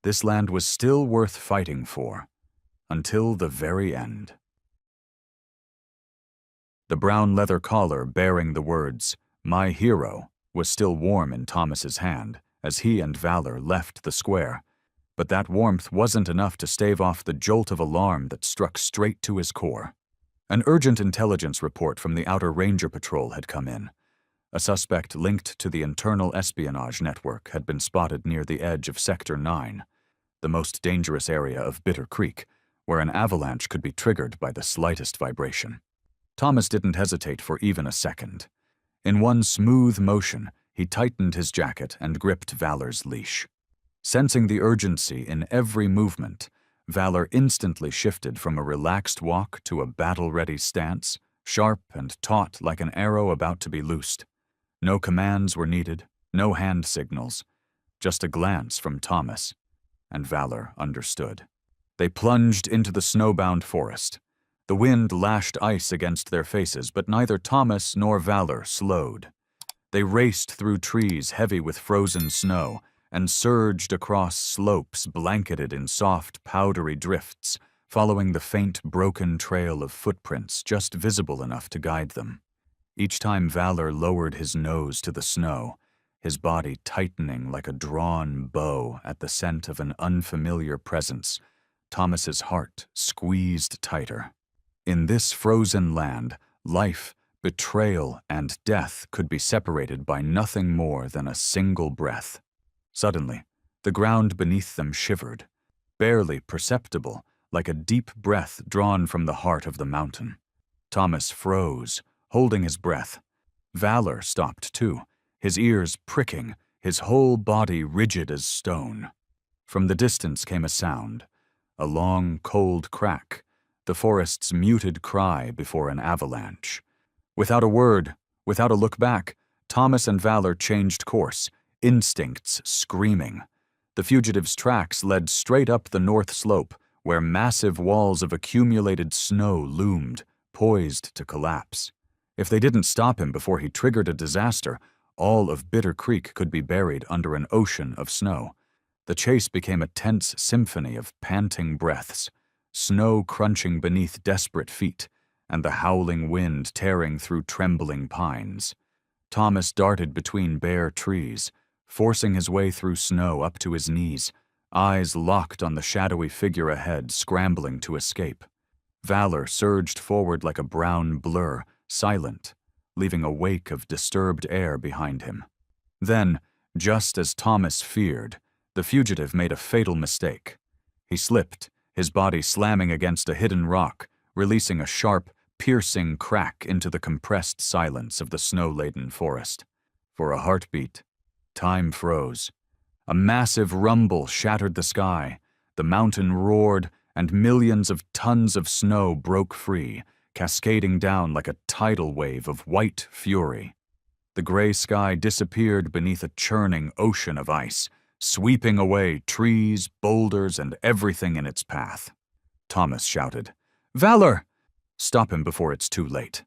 this land was still worth fighting for, until the very end. The brown leather collar bearing the words, "My hero," was still warm in Thomas's hand as he and Valor left the square, but that warmth wasn't enough to stave off the jolt of alarm that struck straight to his core. An urgent intelligence report from the Outer Ranger Patrol had come in. A suspect linked to the internal espionage network had been spotted near the edge of Sector 9, the most dangerous area of Bitter Creek, where an avalanche could be triggered by the slightest vibration. Thomas didn't hesitate for even a second. In one smooth motion, he tightened his jacket and gripped Valor's leash. Sensing the urgency in every movement, Valor instantly shifted from a relaxed walk to a battle-ready stance, sharp and taut like an arrow about to be loosed. No commands were needed, no hand signals, just a glance from Thomas, and Valor understood. They plunged into the snowbound forest. The wind lashed ice against their faces, but neither Thomas nor Valor slowed. They raced through trees heavy with frozen snow and surged across slopes blanketed in soft, powdery drifts, following the faint, broken trail of footprints just visible enough to guide them. Each time Valor lowered his nose to the snow, his body tightening like a drawn bow at the scent of an unfamiliar presence, Thomas's heart squeezed tighter. In this frozen land, life, betrayal, and death could be separated by nothing more than a single breath. Suddenly, the ground beneath them shivered, barely perceptible, like a deep breath drawn from the heart of the mountain. Thomas froze, holding his breath. Valor stopped too, his ears pricking, his whole body rigid as stone. From the distance came a sound, a long, cold crack, the forest's muted cry before an avalanche. Without a word, without a look back, Thomas and Valor changed course, instincts screaming. The fugitives' tracks led straight up the north slope, where massive walls of accumulated snow loomed, poised to collapse. If they didn't stop him before he triggered a disaster, all of Bitter Creek could be buried under an ocean of snow. The chase became a tense symphony of panting breaths, snow crunching beneath desperate feet, and the howling wind tearing through trembling pines. Thomas darted between bare trees, forcing his way through snow up to his knees, eyes locked on the shadowy figure ahead scrambling to escape. Valor surged forward like a brown blur, silent, leaving a wake of disturbed air behind him. Then, just as Thomas feared, the fugitive made a fatal mistake. He slipped, his body slamming against a hidden rock, releasing a sharp, piercing crack into the compressed silence of the snow-laden forest. For a heartbeat, time froze. A massive rumble shattered the sky, the mountain roared, and millions of tons of snow broke free, cascading down like a tidal wave of white fury. The gray sky disappeared beneath a churning ocean of ice, sweeping away trees, boulders, and everything in its path. Thomas shouted, "Valor!" Stop him before it's too late,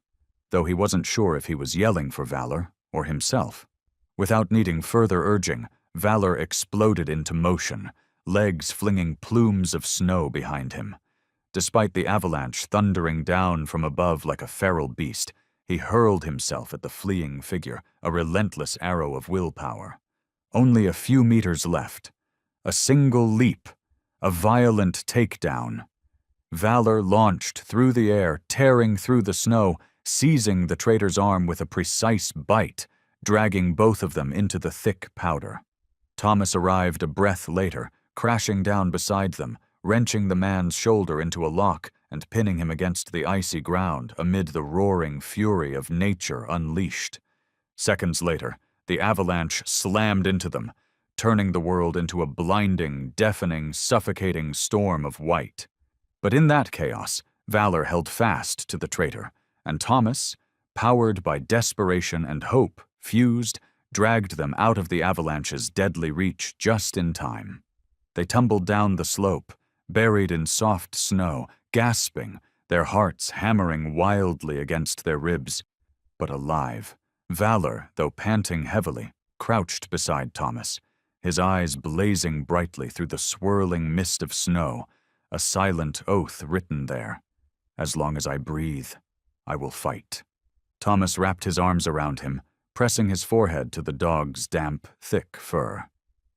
though he wasn't sure if he was yelling for Valor or himself. Without needing further urging, Valor exploded into motion, legs flinging plumes of snow behind him. Despite the avalanche thundering down from above like a feral beast, he hurled himself at the fleeing figure, a relentless arrow of willpower. Only a few meters left. A single leap. A violent takedown. Valor launched through the air, tearing through the snow, seizing the traitor's arm with a precise bite, dragging both of them into the thick powder. Thomas arrived a breath later, crashing down beside them, wrenching the man's shoulder into a lock and pinning him against the icy ground amid the roaring fury of nature unleashed. Seconds later, the avalanche slammed into them, turning the world into a blinding, deafening, suffocating storm of white. But in that chaos, Valor held fast to the traitor, and Thomas, powered by desperation and hope, fused, dragged them out of the avalanche's deadly reach just in time. They tumbled down the slope, buried in soft snow, gasping, their hearts hammering wildly against their ribs, but alive. Valor, though panting heavily, crouched beside Thomas, his eyes blazing brightly through the swirling mist of snow, a silent oath written there. As long as I breathe, I will fight. Thomas wrapped his arms around him, pressing his forehead to the dog's damp, thick fur.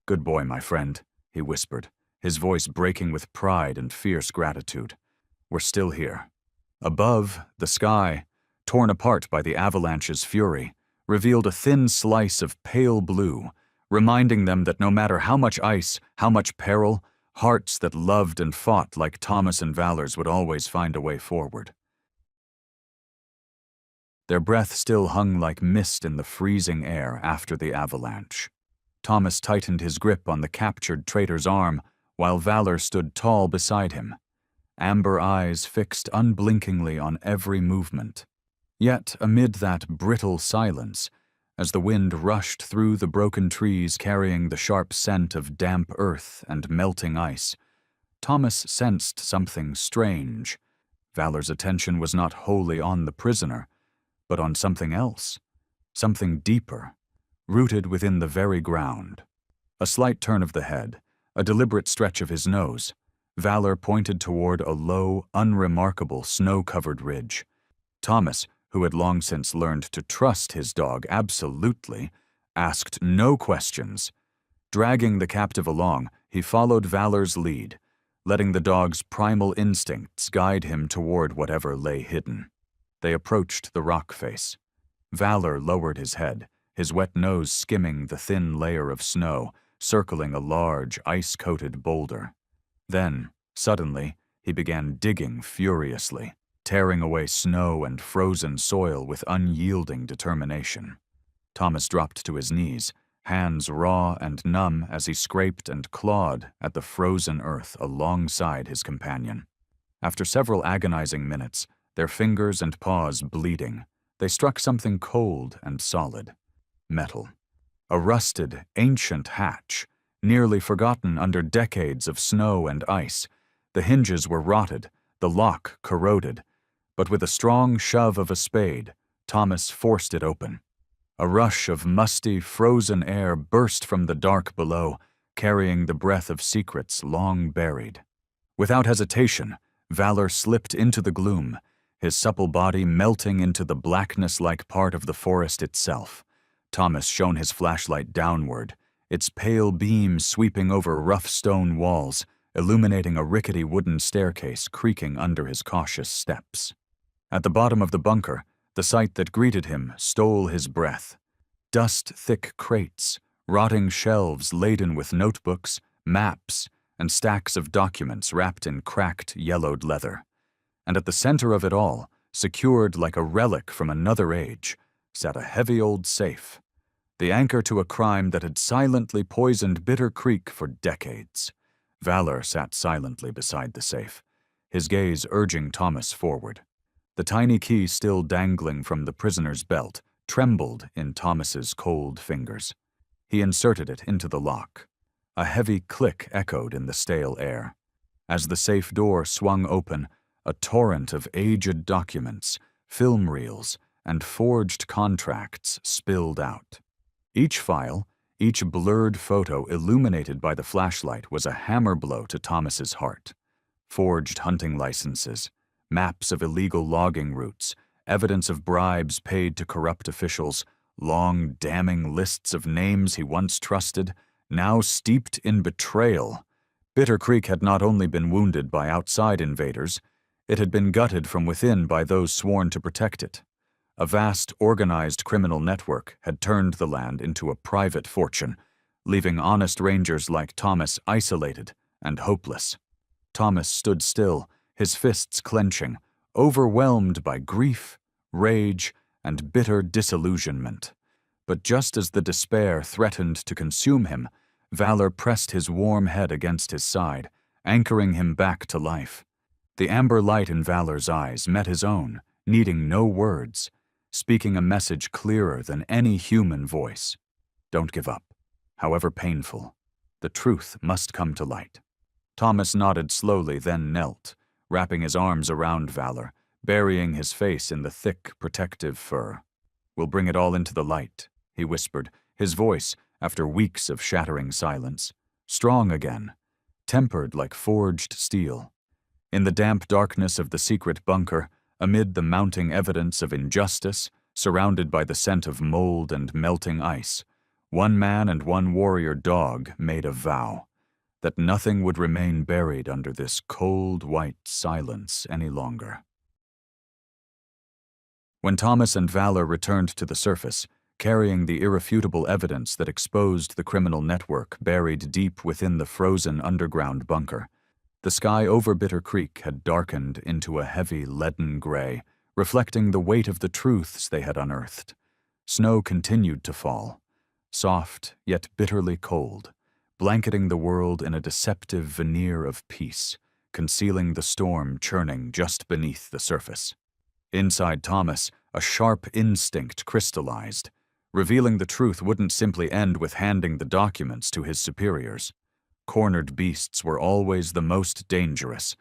"Good boy, my friend," he whispered, his voice breaking with pride and fierce gratitude. "We're still here." Above, the sky, torn apart by the avalanche's fury, revealed a thin slice of pale blue, reminding them that no matter how much ice, how much peril, hearts that loved and fought like Thomas and Valor's would always find a way forward. Their breath still hung like mist in the freezing air after the avalanche. Thomas tightened his grip on the captured traitor's arm, while Valor stood tall beside him, amber eyes fixed unblinkingly on every movement. Yet, amid that brittle silence, as the wind rushed through the broken trees carrying the sharp scent of damp earth and melting ice, Thomas sensed something strange. Valor's attention was not wholly on the prisoner, but on something else, something deeper, rooted within the very ground. A slight turn of the head, a deliberate stretch of his nose, Valor pointed toward a low, unremarkable, snow-covered ridge. Thomas, who had long since learned to trust his dog absolutely, asked no questions. Dragging the captive along, he followed Valor's lead, letting the dog's primal instincts guide him toward whatever lay hidden. They approached the rock face. Valor lowered his head, his wet nose skimming the thin layer of snow, circling a large, ice-coated boulder. Then, suddenly, he began digging furiously, tearing away snow and frozen soil with unyielding determination. Thomas dropped to his knees, hands raw and numb as he scraped and clawed at the frozen earth alongside his companion. After several agonizing minutes, their fingers and paws bleeding, they struck something cold and solid. Metal. A rusted, ancient hatch, nearly forgotten under decades of snow and ice. The hinges were rotted, the lock corroded, but with a strong shove of a spade, Thomas forced it open. A rush of musty, frozen air burst from the dark below, carrying the breath of secrets long buried. Without hesitation, Valor slipped into the gloom, his supple body melting into the blackness-like part of the forest itself. Thomas shone his flashlight downward, its pale beam sweeping over rough stone walls, illuminating a rickety wooden staircase creaking under his cautious steps. At the bottom of the bunker, the sight that greeted him stole his breath. Dust-thick crates, rotting shelves laden with notebooks, maps, and stacks of documents wrapped in cracked, yellowed leather. And at the center of it all, secured like a relic from another age, sat a heavy old safe, the anchor to a crime that had silently poisoned Bitter Creek for decades. Valor sat silently beside the safe, his gaze urging Thomas forward. The tiny key still dangling from the prisoner's belt trembled in Thomas's cold fingers. He inserted it into the lock. A heavy click echoed in the stale air. As the safe door swung open, a torrent of aged documents, film reels, and forged contracts spilled out. Each file, each blurred photo illuminated by the flashlight was a hammer blow to Thomas's heart. Forged hunting licenses, maps of illegal logging routes, evidence of bribes paid to corrupt officials, long, damning lists of names he once trusted, now steeped in betrayal. Bitter Creek had not only been wounded by outside invaders, it had been gutted from within by those sworn to protect it. A vast, organized criminal network had turned the land into a private fortune, leaving honest rangers like Thomas isolated and hopeless. Thomas stood still, his fists clenching, overwhelmed by grief, rage, and bitter disillusionment. But just as the despair threatened to consume him, Valor pressed his warm head against his side, anchoring him back to life. The amber light in Valor's eyes met his own, needing no words, speaking a message clearer than any human voice. Don't give up, however painful. The truth must come to light. Thomas nodded slowly, then knelt, wrapping his arms around Valor, burying his face in the thick, protective fur. We'll bring it all into the light, he whispered, his voice, after weeks of shattering silence, strong again, tempered like forged steel. In the damp darkness of the secret bunker, amid the mounting evidence of injustice, surrounded by the scent of mold and melting ice, one man and one warrior dog made a vow that nothing would remain buried under this cold, white silence any longer. When Thomas and Valor returned to the surface, carrying the irrefutable evidence that exposed the criminal network buried deep within the frozen underground bunker, the sky over Bitter Creek had darkened into a heavy leaden gray, reflecting the weight of the truths they had unearthed. Snow continued to fall, soft yet bitterly cold, blanketing the world in a deceptive veneer of peace, concealing the storm churning just beneath the surface. Inside Thomas, a sharp instinct crystallized, revealing the truth wouldn't simply end with handing the documents to his superiors. Cornered beasts were always the most dangerous.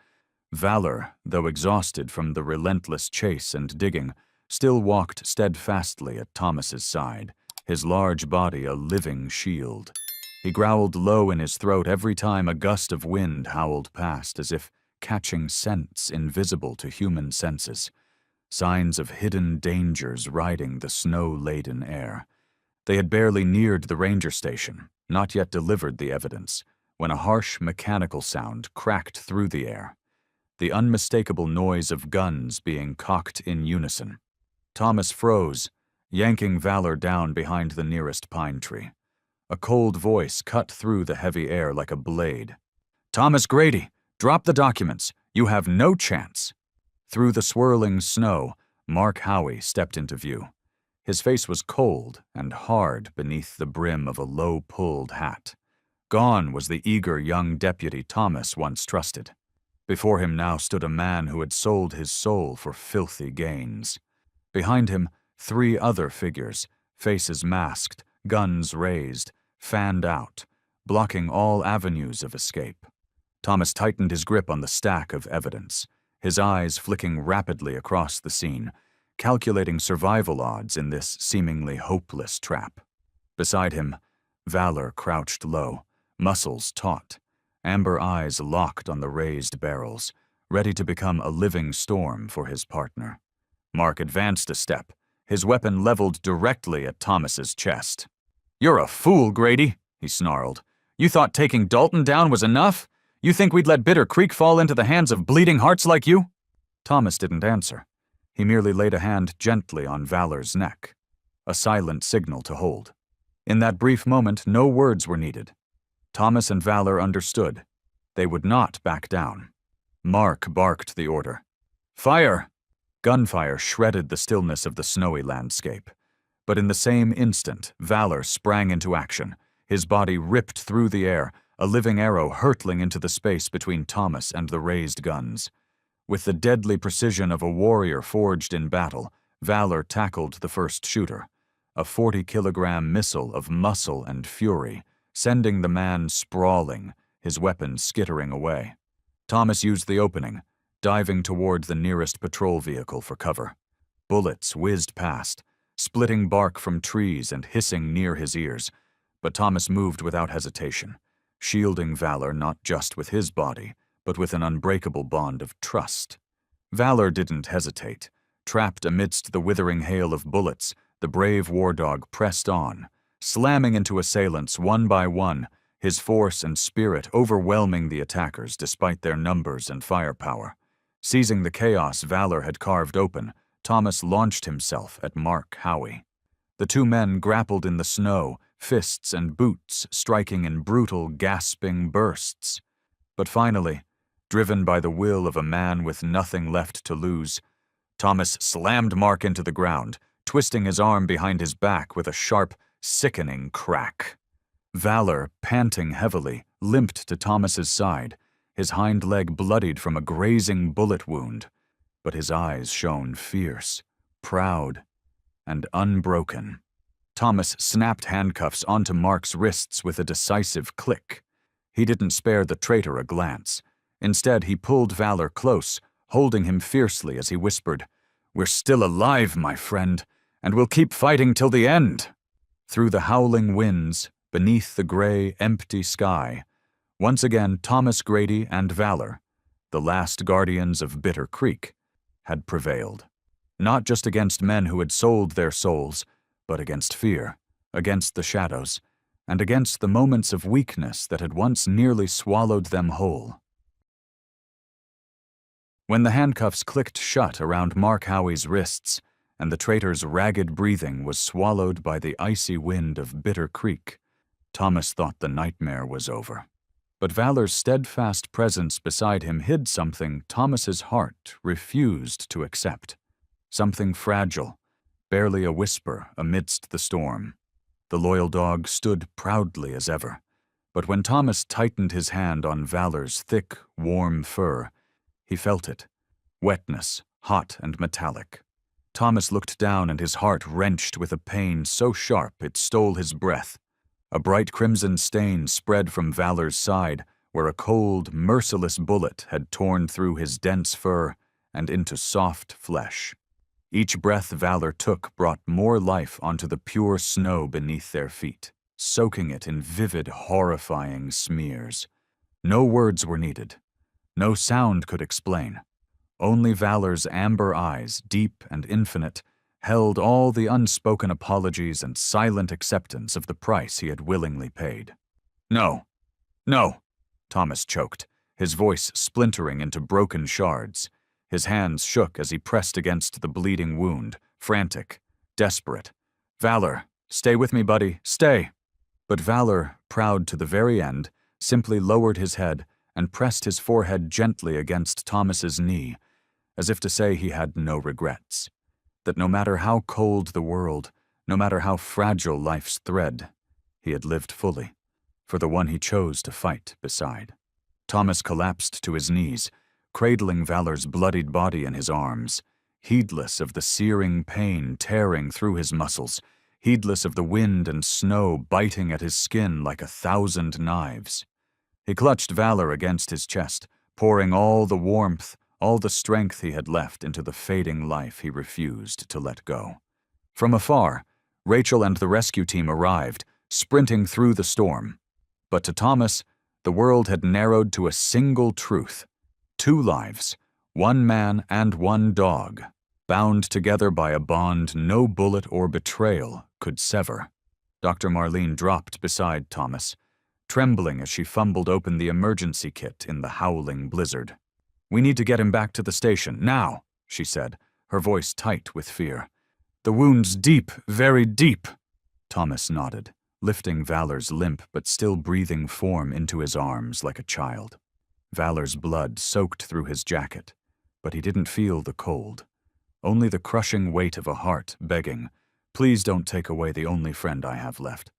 Valor, though exhausted from the relentless chase and digging, still walked steadfastly at Thomas's side, his large body a living shield. He growled low in his throat every time a gust of wind howled past, as if catching scents invisible to human senses, signs of hidden dangers riding the snow-laden air. They had barely neared the ranger station, not yet delivered the evidence, when a harsh mechanical sound cracked through the air, the unmistakable noise of guns being cocked in unison. Thomas froze, yanking Valor down behind the nearest pine tree. A cold voice cut through the heavy air like a blade. "Thomas Grady, drop the documents. You have no chance." Through the swirling snow, Mark Howey stepped into view. His face was cold and hard beneath the brim of a low-pulled hat. Gone was the eager young deputy Thomas once trusted. Before him now stood a man who had sold his soul for filthy gains. Behind him, 3 other figures, faces masked, guns raised, fanned out, blocking all avenues of escape. Thomas tightened his grip on the stack of evidence, his eyes flicking rapidly across the scene, calculating survival odds in this seemingly hopeless trap. Beside him, Valor crouched low, muscles taut, amber eyes locked on the raised barrels, ready to become a living storm for his partner. Mark advanced a step, his weapon leveled directly at Thomas's chest. "You're a fool, Grady," he snarled. "You thought taking Dalton down was enough? You think we'd let Bitter Creek fall into the hands of bleeding hearts like you?" Thomas didn't answer. He merely laid a hand gently on Valor's neck, a silent signal to hold. In that brief moment, no words were needed. Thomas and Valor understood. They would not back down. Mark barked the order. "Fire!" Gunfire shredded the stillness of the snowy landscape. But in the same instant, Valor sprang into action, his body ripped through the air, a living arrow hurtling into the space between Thomas and the raised guns. With the deadly precision of a warrior forged in battle, Valor tackled the first shooter, a 40-kilogram missile of muscle and fury, sending the man sprawling, his weapon skittering away. Thomas used the opening, diving toward the nearest patrol vehicle for cover. Bullets whizzed past, splitting bark from trees and hissing near his ears, but Thomas moved without hesitation, shielding Valor not just with his body, but with an unbreakable bond of trust. Valor didn't hesitate. Trapped amidst the withering hail of bullets, the brave war dog pressed on, slamming into assailants one by one, his force and spirit overwhelming the attackers despite their numbers and firepower. Seizing the chaos Valor had carved open, Thomas launched himself at Mark Howey. The 2 men grappled in the snow, fists and boots striking in brutal, gasping bursts. But finally, driven by the will of a man with nothing left to lose, Thomas slammed Mark into the ground, twisting his arm behind his back with a sharp, sickening crack. Valor, panting heavily, limped to Thomas's side, his hind leg bloodied from a grazing bullet wound, but his eyes shone fierce, proud, and unbroken. Thomas snapped handcuffs onto Mark's wrists with a decisive click. He didn't spare the traitor a glance. Instead, he pulled Valor close, holding him fiercely as he whispered, "We're still alive, my friend, and we'll keep fighting till the end." Through the howling winds, beneath the gray, empty sky, once again Thomas Grady and Valor, the last guardians of Bitter Creek, had prevailed. Not just against men who had sold their souls, but against fear, against the shadows, and against the moments of weakness that had once nearly swallowed them whole. When the handcuffs clicked shut around Mark Howey's wrists, and the traitor's ragged breathing was swallowed by the icy wind of Bitter Creek, Thomas thought the nightmare was over. But Valor's steadfast presence beside him hid something Thomas's heart refused to accept. something fragile, barely a whisper amidst the storm. The loyal dog stood proudly as ever, but when Thomas tightened his hand on Valor's thick, warm fur, he felt it, wetness, hot and metallic. Thomas looked down and his heart wrenched with a pain so sharp it stole his breath. A bright crimson stain spread from Valor's side, where a cold, merciless bullet had torn through his dense fur and into soft flesh. Each breath Valor took brought more life onto the pure snow beneath their feet, soaking it in vivid, horrifying smears. No words were needed. No sound could explain. Only Valor's amber eyes, deep and infinite, held all the unspoken apologies and silent acceptance of the price he had willingly paid. "No, no," Thomas choked, his voice splintering into broken shards. His hands shook as he pressed against the bleeding wound, frantic, desperate. "Valor, stay with me, buddy, stay!" But Valor, proud to the very end, simply lowered his head and pressed his forehead gently against Thomas's knee, as if to say he had no regrets, that no matter how cold the world, no matter how fragile life's thread, he had lived fully, for the one he chose to fight beside. Thomas collapsed to his knees, cradling Valor's bloodied body in his arms, heedless of the searing pain tearing through his muscles, heedless of the wind and snow biting at his skin like 1,000 knives. He clutched Valor against his chest, pouring all the warmth, all the strength he had left into the fading life he refused to let go. From afar, Rachel and the rescue team arrived, sprinting through the storm. But to Thomas, the world had narrowed to a single truth: 2 lives, 1 man and 1 dog, bound together by a bond no bullet or betrayal could sever. Dr. Marlene dropped beside Thomas, trembling as she fumbled open the emergency kit in the howling blizzard. "We need to get him back to the station, now," she said, her voice tight with fear. "The wound's deep, very deep." Thomas nodded, lifting Valor's limp but still breathing form into his arms like a child. Valor's blood soaked through his jacket, but he didn't feel the cold, only the crushing weight of a heart begging, "Please don't take away the only friend I have left."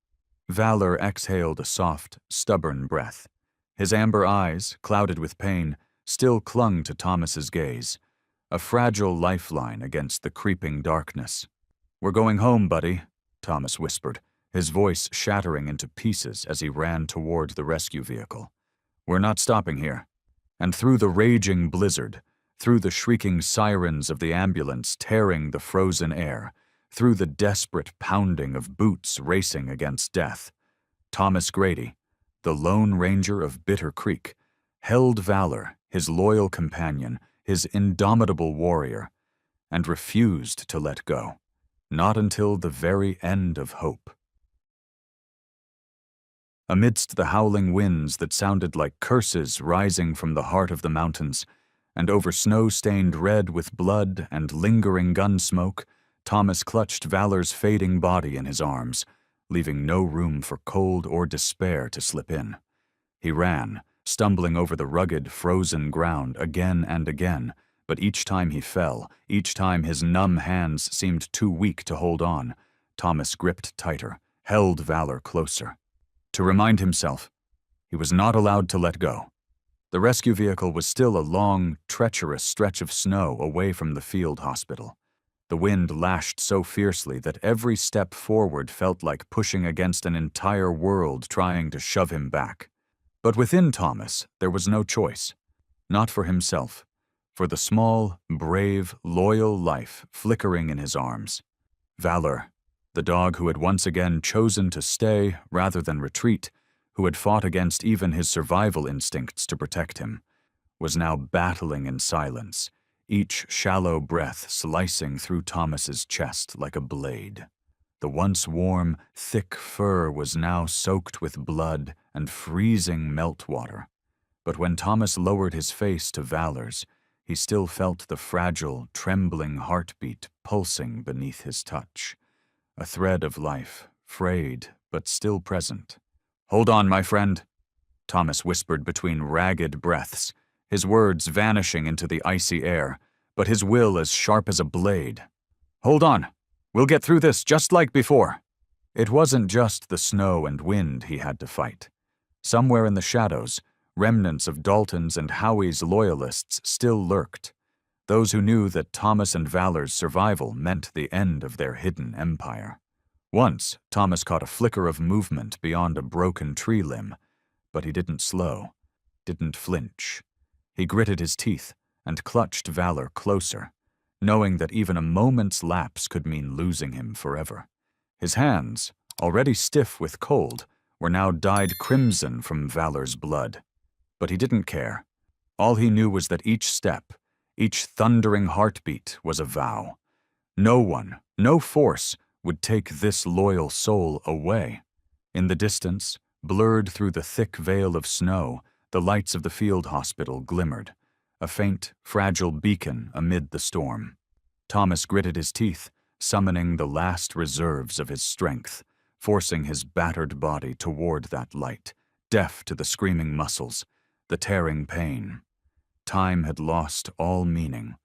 Valor exhaled a soft, stubborn breath. His amber eyes, clouded with pain, still clung to Thomas's gaze, a fragile lifeline against the creeping darkness. "We're going home, buddy," Thomas whispered, his voice shattering into pieces as he ran toward the rescue vehicle. "We're not stopping here." And through the raging blizzard, through the shrieking sirens of the ambulance tearing the frozen air, through the desperate pounding of boots racing against death, Thomas Grady, the Lone Ranger of Bitter Creek, held Valor, his loyal companion, his indomitable warrior, and refused to let go, not until the very end of hope. Amidst the howling winds that sounded like curses rising from the heart of the mountains, and over snow stained red with blood and lingering gun smoke, Thomas clutched Valor's fading body in his arms, leaving no room for cold or despair to slip in. He ran, stumbling over the rugged, frozen ground again and again, but each time he fell, each time his numb hands seemed too weak to hold on, Thomas gripped tighter, held Valor closer. To remind himself, he was not allowed to let go. The rescue vehicle was still a long, treacherous stretch of snow away from the field hospital. The wind lashed so fiercely that every step forward felt like pushing against an entire world trying to shove him back. But within Thomas, there was no choice. Not for himself. For the small, brave, loyal life flickering in his arms. Valor, the dog who had once again chosen to stay rather than retreat, who had fought against even his survival instincts to protect him, was now battling in silence, each shallow breath slicing through Thomas's chest like a blade. The once warm, thick fur was now soaked with blood and freezing meltwater. But when Thomas lowered his face to Valor's, he still felt the fragile, trembling heartbeat pulsing beneath his touch. A thread of life, frayed but still present. "Hold on, my friend," Thomas whispered between ragged breaths, his words vanishing into the icy air, but his will as sharp as a blade. "Hold on. We'll get through this just like before." It wasn't just the snow and wind he had to fight. Somewhere in the shadows, remnants of Dalton's and Howie's loyalists still lurked, those who knew that Thomas and Valor's survival meant the end of their hidden empire. Once, Thomas caught a flicker of movement beyond a broken tree limb, but he didn't slow, didn't flinch. He gritted his teeth and clutched Valor closer, knowing that even a moment's lapse could mean losing him forever. His hands, already stiff with cold, were now dyed crimson from Valor's blood. But he didn't care. All he knew was that each step, each thundering heartbeat was a vow. No one, no force, would take this loyal soul away. In the distance, blurred through the thick veil of snow, the lights of the field hospital glimmered, a faint, fragile beacon amid the storm. Thomas gritted his teeth, summoning the last reserves of his strength, forcing his battered body toward that light, deaf to the screaming muscles, the tearing pain. Time had lost all meaning.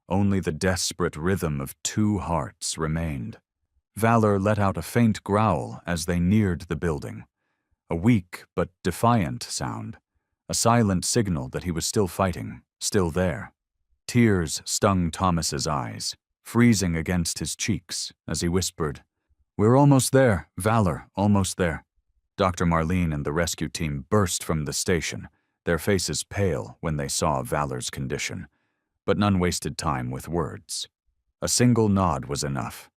Only the desperate rhythm of two hearts remained. Valor let out a faint growl as they neared the building, a weak but defiant sound, a silent signal that he was still fighting, still there. Tears stung Thomas's eyes, freezing against his cheeks as he whispered, "We're almost there, Valor, almost there." Dr. Marlene and the rescue team burst from the station, their faces pale when they saw Valor's condition, but none wasted time with words. A single nod was enough.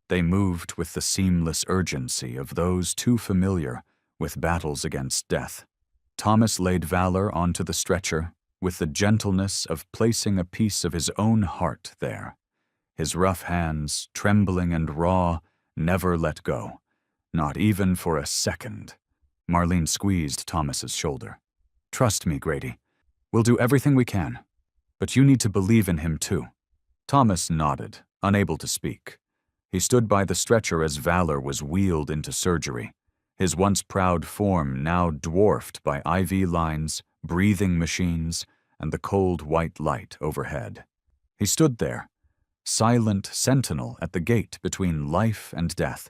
They moved with the seamless urgency of those too familiar with battles against death. Thomas laid Valor onto the stretcher with the gentleness of placing a piece of his own heart there. His rough hands, trembling and raw, never let go, not even for a second. Marlene squeezed Thomas's shoulder. "Trust me, Grady. We'll do everything we can. But you need to believe in him, too." Thomas nodded, unable to speak. He stood by the stretcher as Valor was wheeled into surgery, his once proud form now dwarfed by IV lines, breathing machines, and the cold white light overhead. He stood there, silent sentinel at the gate between life and death,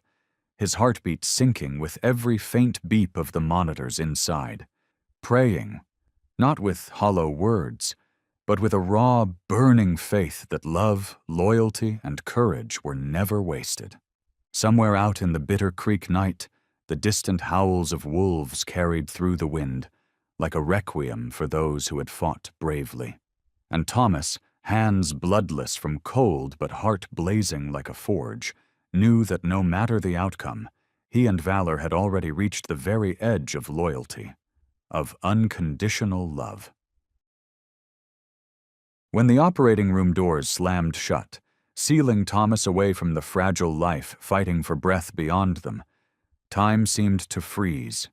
his heartbeat sinking with every faint beep of the monitors inside, praying, not with hollow words, but with a raw, burning faith that love, loyalty, and courage were never wasted. Somewhere out in the Bitter Creek night, the distant howls of wolves carried through the wind, like a requiem for those who had fought bravely. And Thomas, hands bloodless from cold but heart blazing like a forge, knew that no matter the outcome, he and Valor had already reached the very edge of loyalty, of unconditional love. When the operating room doors slammed shut, sealing Thomas away from the fragile life fighting for breath beyond them, time seemed to freeze.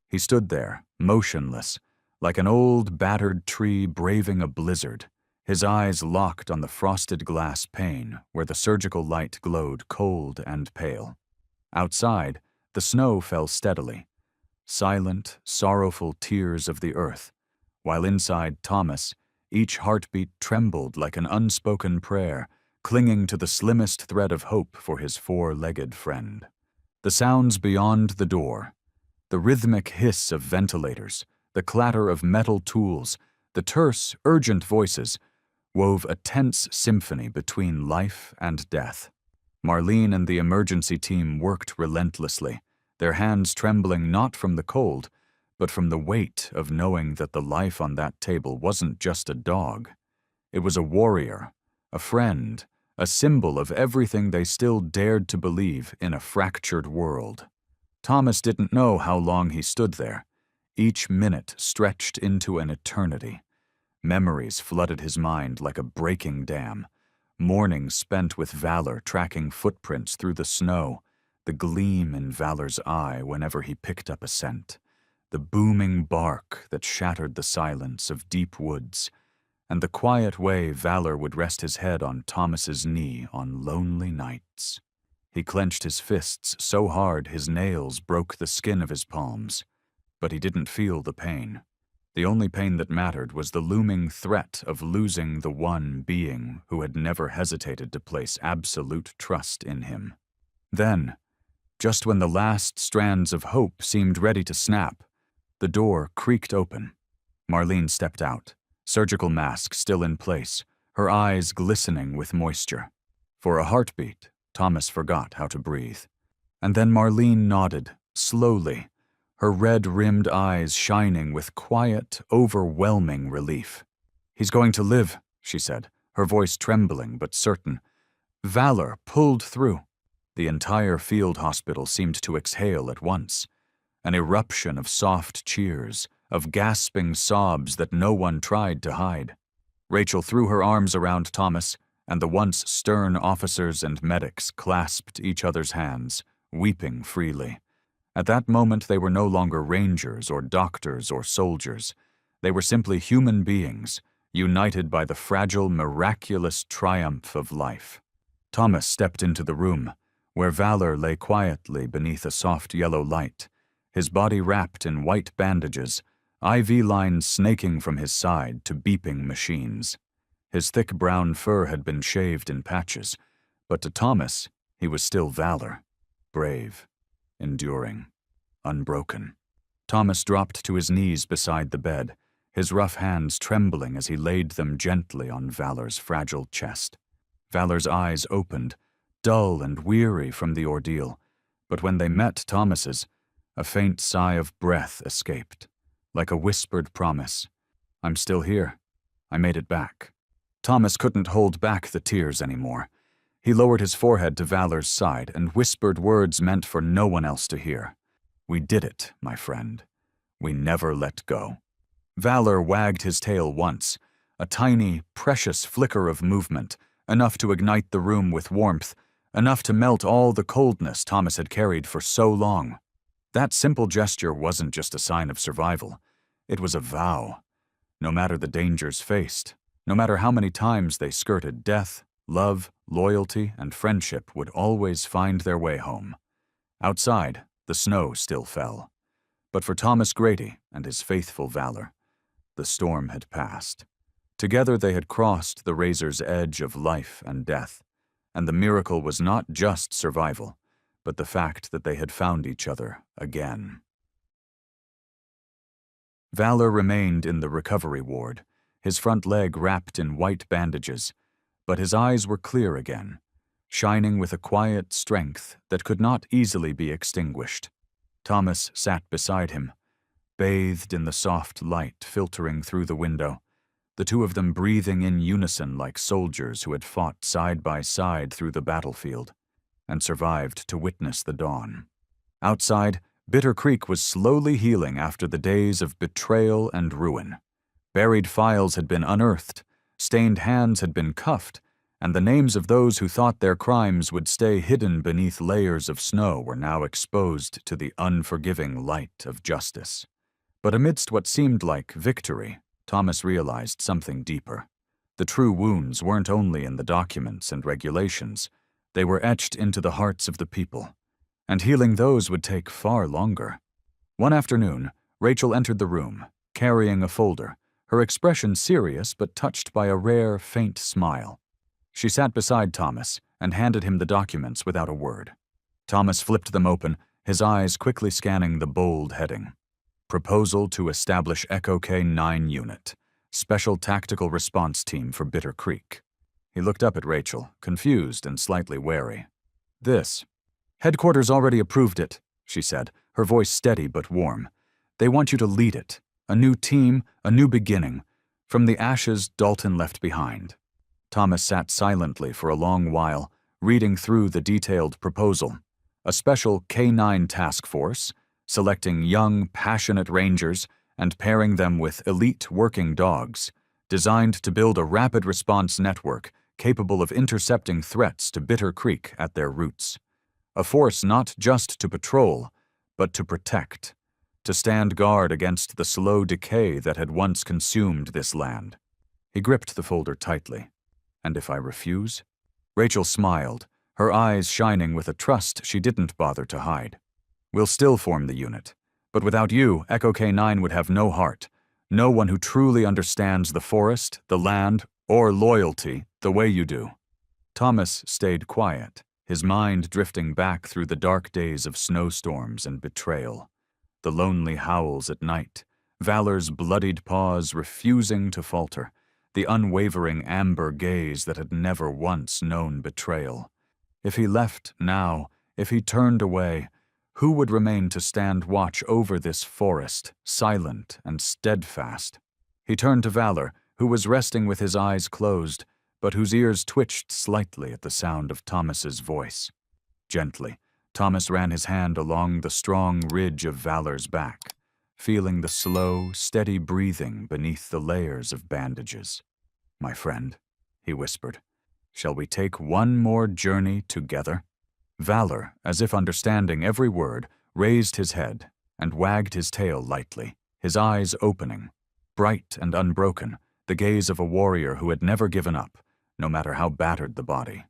He stood there, motionless, like an old, battered tree braving a blizzard, his eyes locked on the frosted glass pane where the surgical light glowed cold and pale. Outside, the snow fell steadily, silent, sorrowful tears of the earth, while inside Thomas, each heartbeat trembled like an unspoken prayer, clinging to the slimmest thread of hope for his four-legged friend. The sounds beyond the door, the rhythmic hiss of ventilators, the clatter of metal tools, the terse, urgent voices, wove a tense symphony between life and death. Marlene and the emergency team worked relentlessly, their hands trembling not from the cold, but from the weight of knowing that the life on that table wasn't just a dog. It was a warrior, a friend, a symbol of everything they still dared to believe in a fractured world. Thomas didn't know how long he stood there. Each minute stretched into an eternity. Memories flooded his mind like a breaking dam. Mornings spent with Valor tracking footprints through the snow, the gleam in Valor's eye whenever he picked up a scent, the booming bark that shattered the silence of deep woods, and the quiet way Valor would rest his head on Thomas's knee on lonely nights. He clenched his fists so hard his nails broke the skin of his palms, but he didn't feel the pain. The only pain that mattered was the looming threat of losing the one being who had never hesitated to place absolute trust in him. Then, just when the last strands of hope seemed ready to snap, the door creaked open. Marlene stepped out, surgical mask still in place, her eyes glistening with moisture. For a heartbeat, Thomas forgot how to breathe. And then Marlene nodded, slowly, her red-rimmed eyes shining with quiet, overwhelming relief. "He's going to live," she said, her voice trembling but certain. Valor pulled through. The entire field hospital seemed to exhale at once. An eruption of soft cheers, of gasping sobs that no one tried to hide. Rachel threw her arms around Thomas, and the once stern officers and medics clasped each other's hands, weeping freely. At that moment they were no longer rangers or doctors or soldiers. They were simply human beings, united by the fragile, miraculous triumph of life. Thomas stepped into the room, where Valor lay quietly beneath a soft yellow light, his body wrapped in white bandages, IV lines snaking from his side to beeping machines. His thick brown fur had been shaved in patches, but to Thomas, he was still Valor, brave, enduring, unbroken. Thomas dropped to his knees beside the bed, his rough hands trembling as he laid them gently on Valor's fragile chest. Valor's eyes opened, dull and weary from the ordeal, but when they met Thomas's, a faint sigh of breath escaped, like a whispered promise. "I'm still here. I made it back." Thomas couldn't hold back the tears anymore. He lowered his forehead to Valor's side and whispered words meant for no one else to hear. "We did it, my friend. We never let go." Valor wagged his tail once, a tiny, precious flicker of movement, enough to ignite the room with warmth, enough to melt all the coldness Thomas had carried for so long. That simple gesture wasn't just a sign of survival. It was a vow. No matter the dangers faced, no matter how many times they skirted death, love, loyalty, and friendship would always find their way home. Outside, the snow still fell. But for Thomas Grady and his faithful Valor, the storm had passed. Together they had crossed the razor's edge of life and death, and the miracle was not just survival, but the fact that they had found each other again. Valor remained in the recovery ward, his front leg wrapped in white bandages, but his eyes were clear again, shining with a quiet strength that could not easily be extinguished. Thomas sat beside him, bathed in the soft light filtering through the window, the two of them breathing in unison like soldiers who had fought side by side through the battlefield and survived to witness the dawn. Outside, Bitter Creek was slowly healing after the days of betrayal and ruin. Buried files had been unearthed, stained hands had been cuffed, and the names of those who thought their crimes would stay hidden beneath layers of snow were now exposed to the unforgiving light of justice. But amidst what seemed like victory, Thomas realized something deeper. The true wounds weren't only in the documents and regulations, they were etched into the hearts of the people, and healing those would take far longer. One afternoon, Rachel entered the room, carrying a folder, her expression serious but touched by a rare, faint smile. She sat beside Thomas and handed him the documents without a word. Thomas flipped them open, his eyes quickly scanning the bold heading. Proposal to establish Echo K-9 Unit, Special Tactical Response Team for Bitter Creek. He looked up at Rachel, confused and slightly wary. "This. Headquarters already approved it," she said, her voice steady but warm. "They want you to lead it. A new team, a new beginning. From the ashes Dalton left behind." Thomas sat silently for a long while, reading through the detailed proposal. A special K-9 task force, selecting young, passionate rangers and pairing them with elite working dogs, designed to build a rapid response network capable of intercepting threats to Bitter Creek at their roots. A force not just to patrol, but to protect, to stand guard against the slow decay that had once consumed this land. He gripped the folder tightly. "And if I refuse?" Rachel smiled, her eyes shining with a trust she didn't bother to hide. "We'll still form the unit, but without you, Echo K-9 would have no heart, No one who truly understands the forest, the land, or loyalty the way you do. Thomas stayed quiet, his mind drifting back through the dark days of snowstorms and betrayal. The lonely howls at night, Valor's bloodied paws refusing to falter, the unwavering amber gaze that had never once known betrayal. If he left now, if he turned away, who would remain to stand watch over this forest, silent and steadfast? He turned to Valor, who was resting with his eyes closed, but whose ears twitched slightly at the sound of Thomas's voice. Gently, Thomas ran his hand along the strong ridge of Valor's back, feeling the slow, steady breathing beneath the layers of bandages. "My friend," he whispered, "shall we take one more journey together?" Valor, as if understanding every word, raised his head and wagged his tail lightly, his eyes opening, bright and unbroken, the gaze of a warrior who had never given up, no matter how battered the body.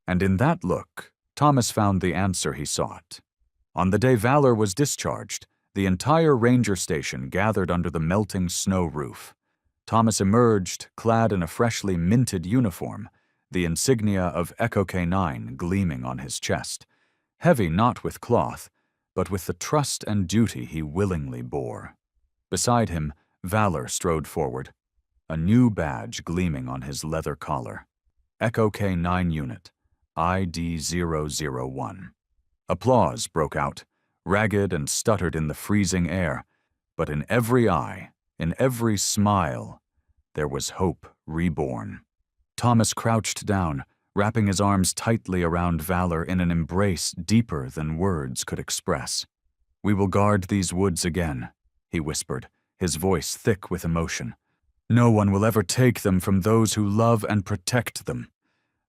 And in that look, Thomas found the answer he sought. On the day Valor was discharged, the entire ranger station gathered under the melting snow roof. Thomas emerged, clad in a freshly minted uniform, the insignia of Echo K9 gleaming on his chest, heavy not with cloth, but with the trust and duty he willingly bore. Beside him, Valor strode forward, a new badge gleaming on his leather collar. Echo K9 Unit, ID-001. Applause broke out, ragged and stuttered in the freezing air, but in every eye, in every smile, there was hope reborn. Thomas crouched down, wrapping his arms tightly around Valor in an embrace deeper than words could express. "We will guard these woods again," he whispered, his voice thick with emotion. "No one will ever take them from those who love and protect them."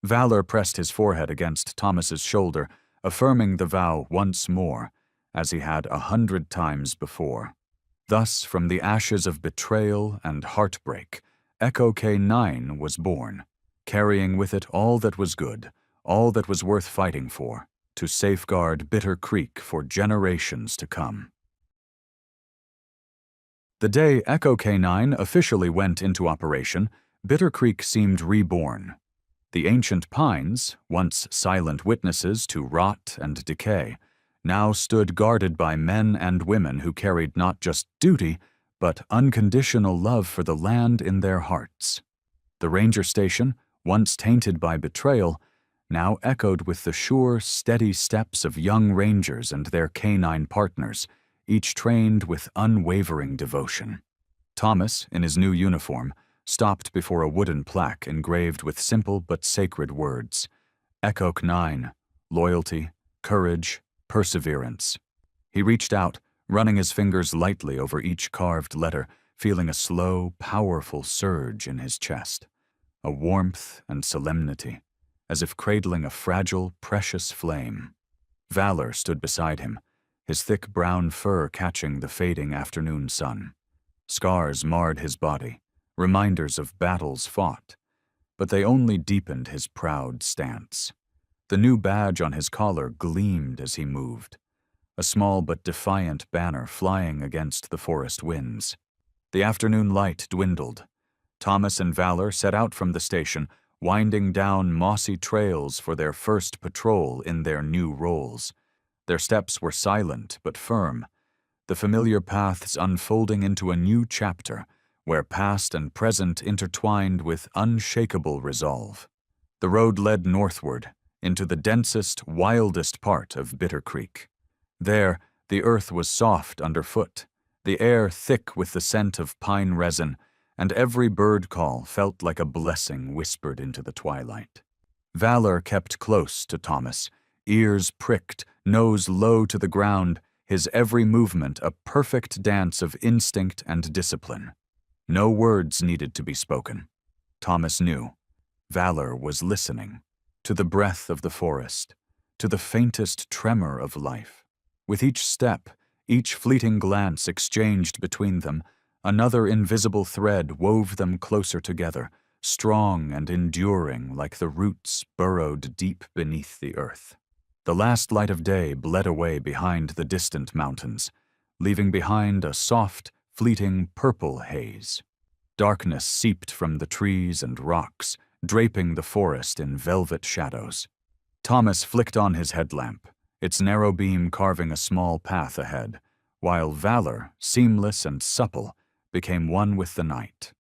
Valor pressed his forehead against Thomas's shoulder, affirming the vow once more, as he had 100 times before. Thus, from the ashes of betrayal and heartbreak, Echo K9 was born, carrying with it all that was good, all that was worth fighting for, to safeguard Bitter Creek for generations to come. The day Echo K9 officially went into operation, Bitter Creek seemed reborn. The ancient pines, once silent witnesses to rot and decay, now stood guarded by men and women who carried not just duty, but unconditional love for the land in their hearts. The ranger station, once tainted by betrayal, now echoed with the sure, steady steps of young rangers and their canine partners, each trained with unwavering devotion. Thomas, in his new uniform, stopped before a wooden plaque engraved with simple but sacred words: Echo K9, loyalty, courage, perseverance. He reached out, running his fingers lightly over each carved letter, feeling a slow, powerful surge in his chest. A warmth and solemnity, as if cradling a fragile, precious flame. Valor stood beside him, his thick brown fur catching the fading afternoon sun. Scars marred his body, reminders of battles fought, but they only deepened his proud stance. The new badge on his collar gleamed as he moved, a small but defiant banner flying against the forest winds. The afternoon light dwindled. Thomas and Valor set out from the station, winding down mossy trails for their first patrol in their new roles. Their steps were silent but firm, the familiar paths unfolding into a new chapter where past and present intertwined with unshakable resolve. The road led northward, into the densest, wildest part of Bitter Creek. There, the earth was soft underfoot, the air thick with the scent of pine resin, and every bird call felt like a blessing whispered into the twilight. Valor kept close to Thomas, ears pricked, nose low to the ground, his every movement a perfect dance of instinct and discipline. No words needed to be spoken. Thomas knew. Valor was listening, to the breath of the forest, to the faintest tremor of life. With each step, each fleeting glance exchanged between them, another invisible thread wove them closer together, strong and enduring like the roots burrowed deep beneath the earth. The last light of day bled away behind the distant mountains, leaving behind a soft, fleeting purple haze. Darkness seeped from the trees and rocks, draping the forest in velvet shadows. Thomas flicked on his headlamp, its narrow beam carving a small path ahead, while Valor, seamless and supple, became one with the night.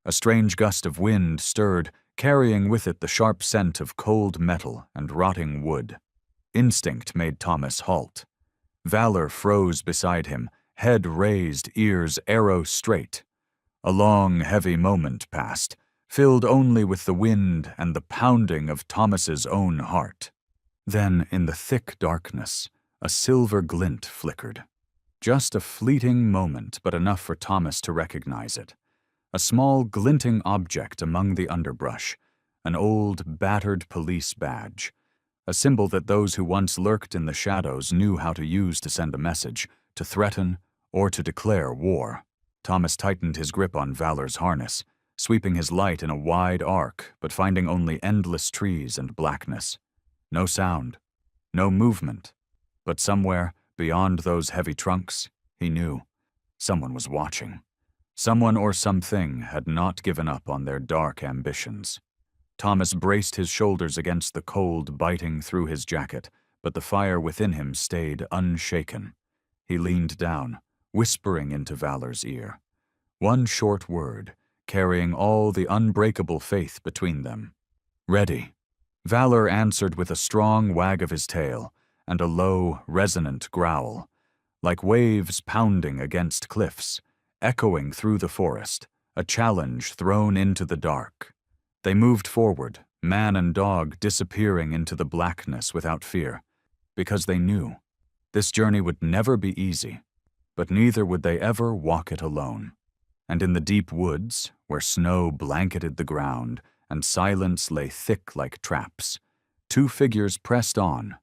A strange gust of wind stirred, carrying with it the sharp scent of cold metal and rotting wood. Instinct made Thomas halt. Valor froze beside him, head raised, ears arrow straight. A long, heavy moment passed, filled only with the wind and the pounding of Thomas's own heart. Then, in the thick darkness, a silver glint flickered. Just a fleeting moment, but enough for Thomas to recognize it. A small, glinting object among the underbrush, an old, battered police badge, a symbol that those who once lurked in the shadows knew how to use to send a message, to threaten, or to declare war. Thomas tightened his grip on Valor's harness, sweeping his light in a wide arc, but finding only endless trees and blackness. No sound, no movement, but somewhere, beyond those heavy trunks, he knew, someone was watching. Someone or something had not given up on their dark ambitions. Thomas braced his shoulders against the cold biting through his jacket, but the fire within him stayed unshaken. He leaned down, whispering into Valor's ear. One short word, carrying all the unbreakable faith between them. "Ready." Valor answered with a strong wag of his tail and a low, resonant growl, like waves pounding against cliffs, echoing through the forest, a challenge thrown into the dark. They moved forward, man and dog disappearing into the blackness without fear, because they knew this journey would never be easy, but neither would they ever walk it alone. And in the deep woods, where snow blanketed the ground and silence lay thick like traps, two figures pressed on,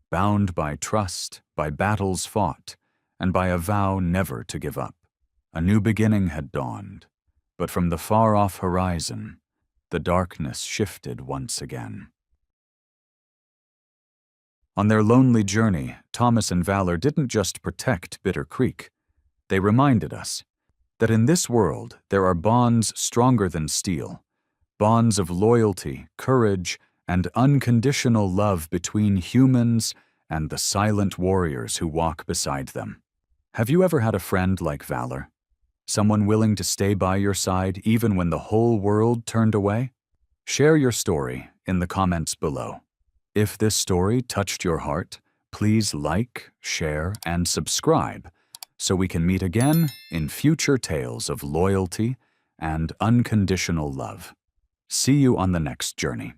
bound by trust, by battles fought, and by a vow never to give up. A new beginning had dawned, but from the far-off horizon, the darkness shifted once again. On their lonely journey, Thomas and Valor didn't just protect Bitter Creek. They reminded us that in this world there are bonds stronger than steel, bonds of loyalty, courage, and unconditional love between humans and the silent warriors who walk beside them. Have you ever had a friend like Valor? Someone willing to stay by your side even when the whole world turned away? Share your story in the comments below. If this story touched your heart, please like, share, and subscribe so we can meet again in future tales of loyalty and unconditional love. See you on the next journey.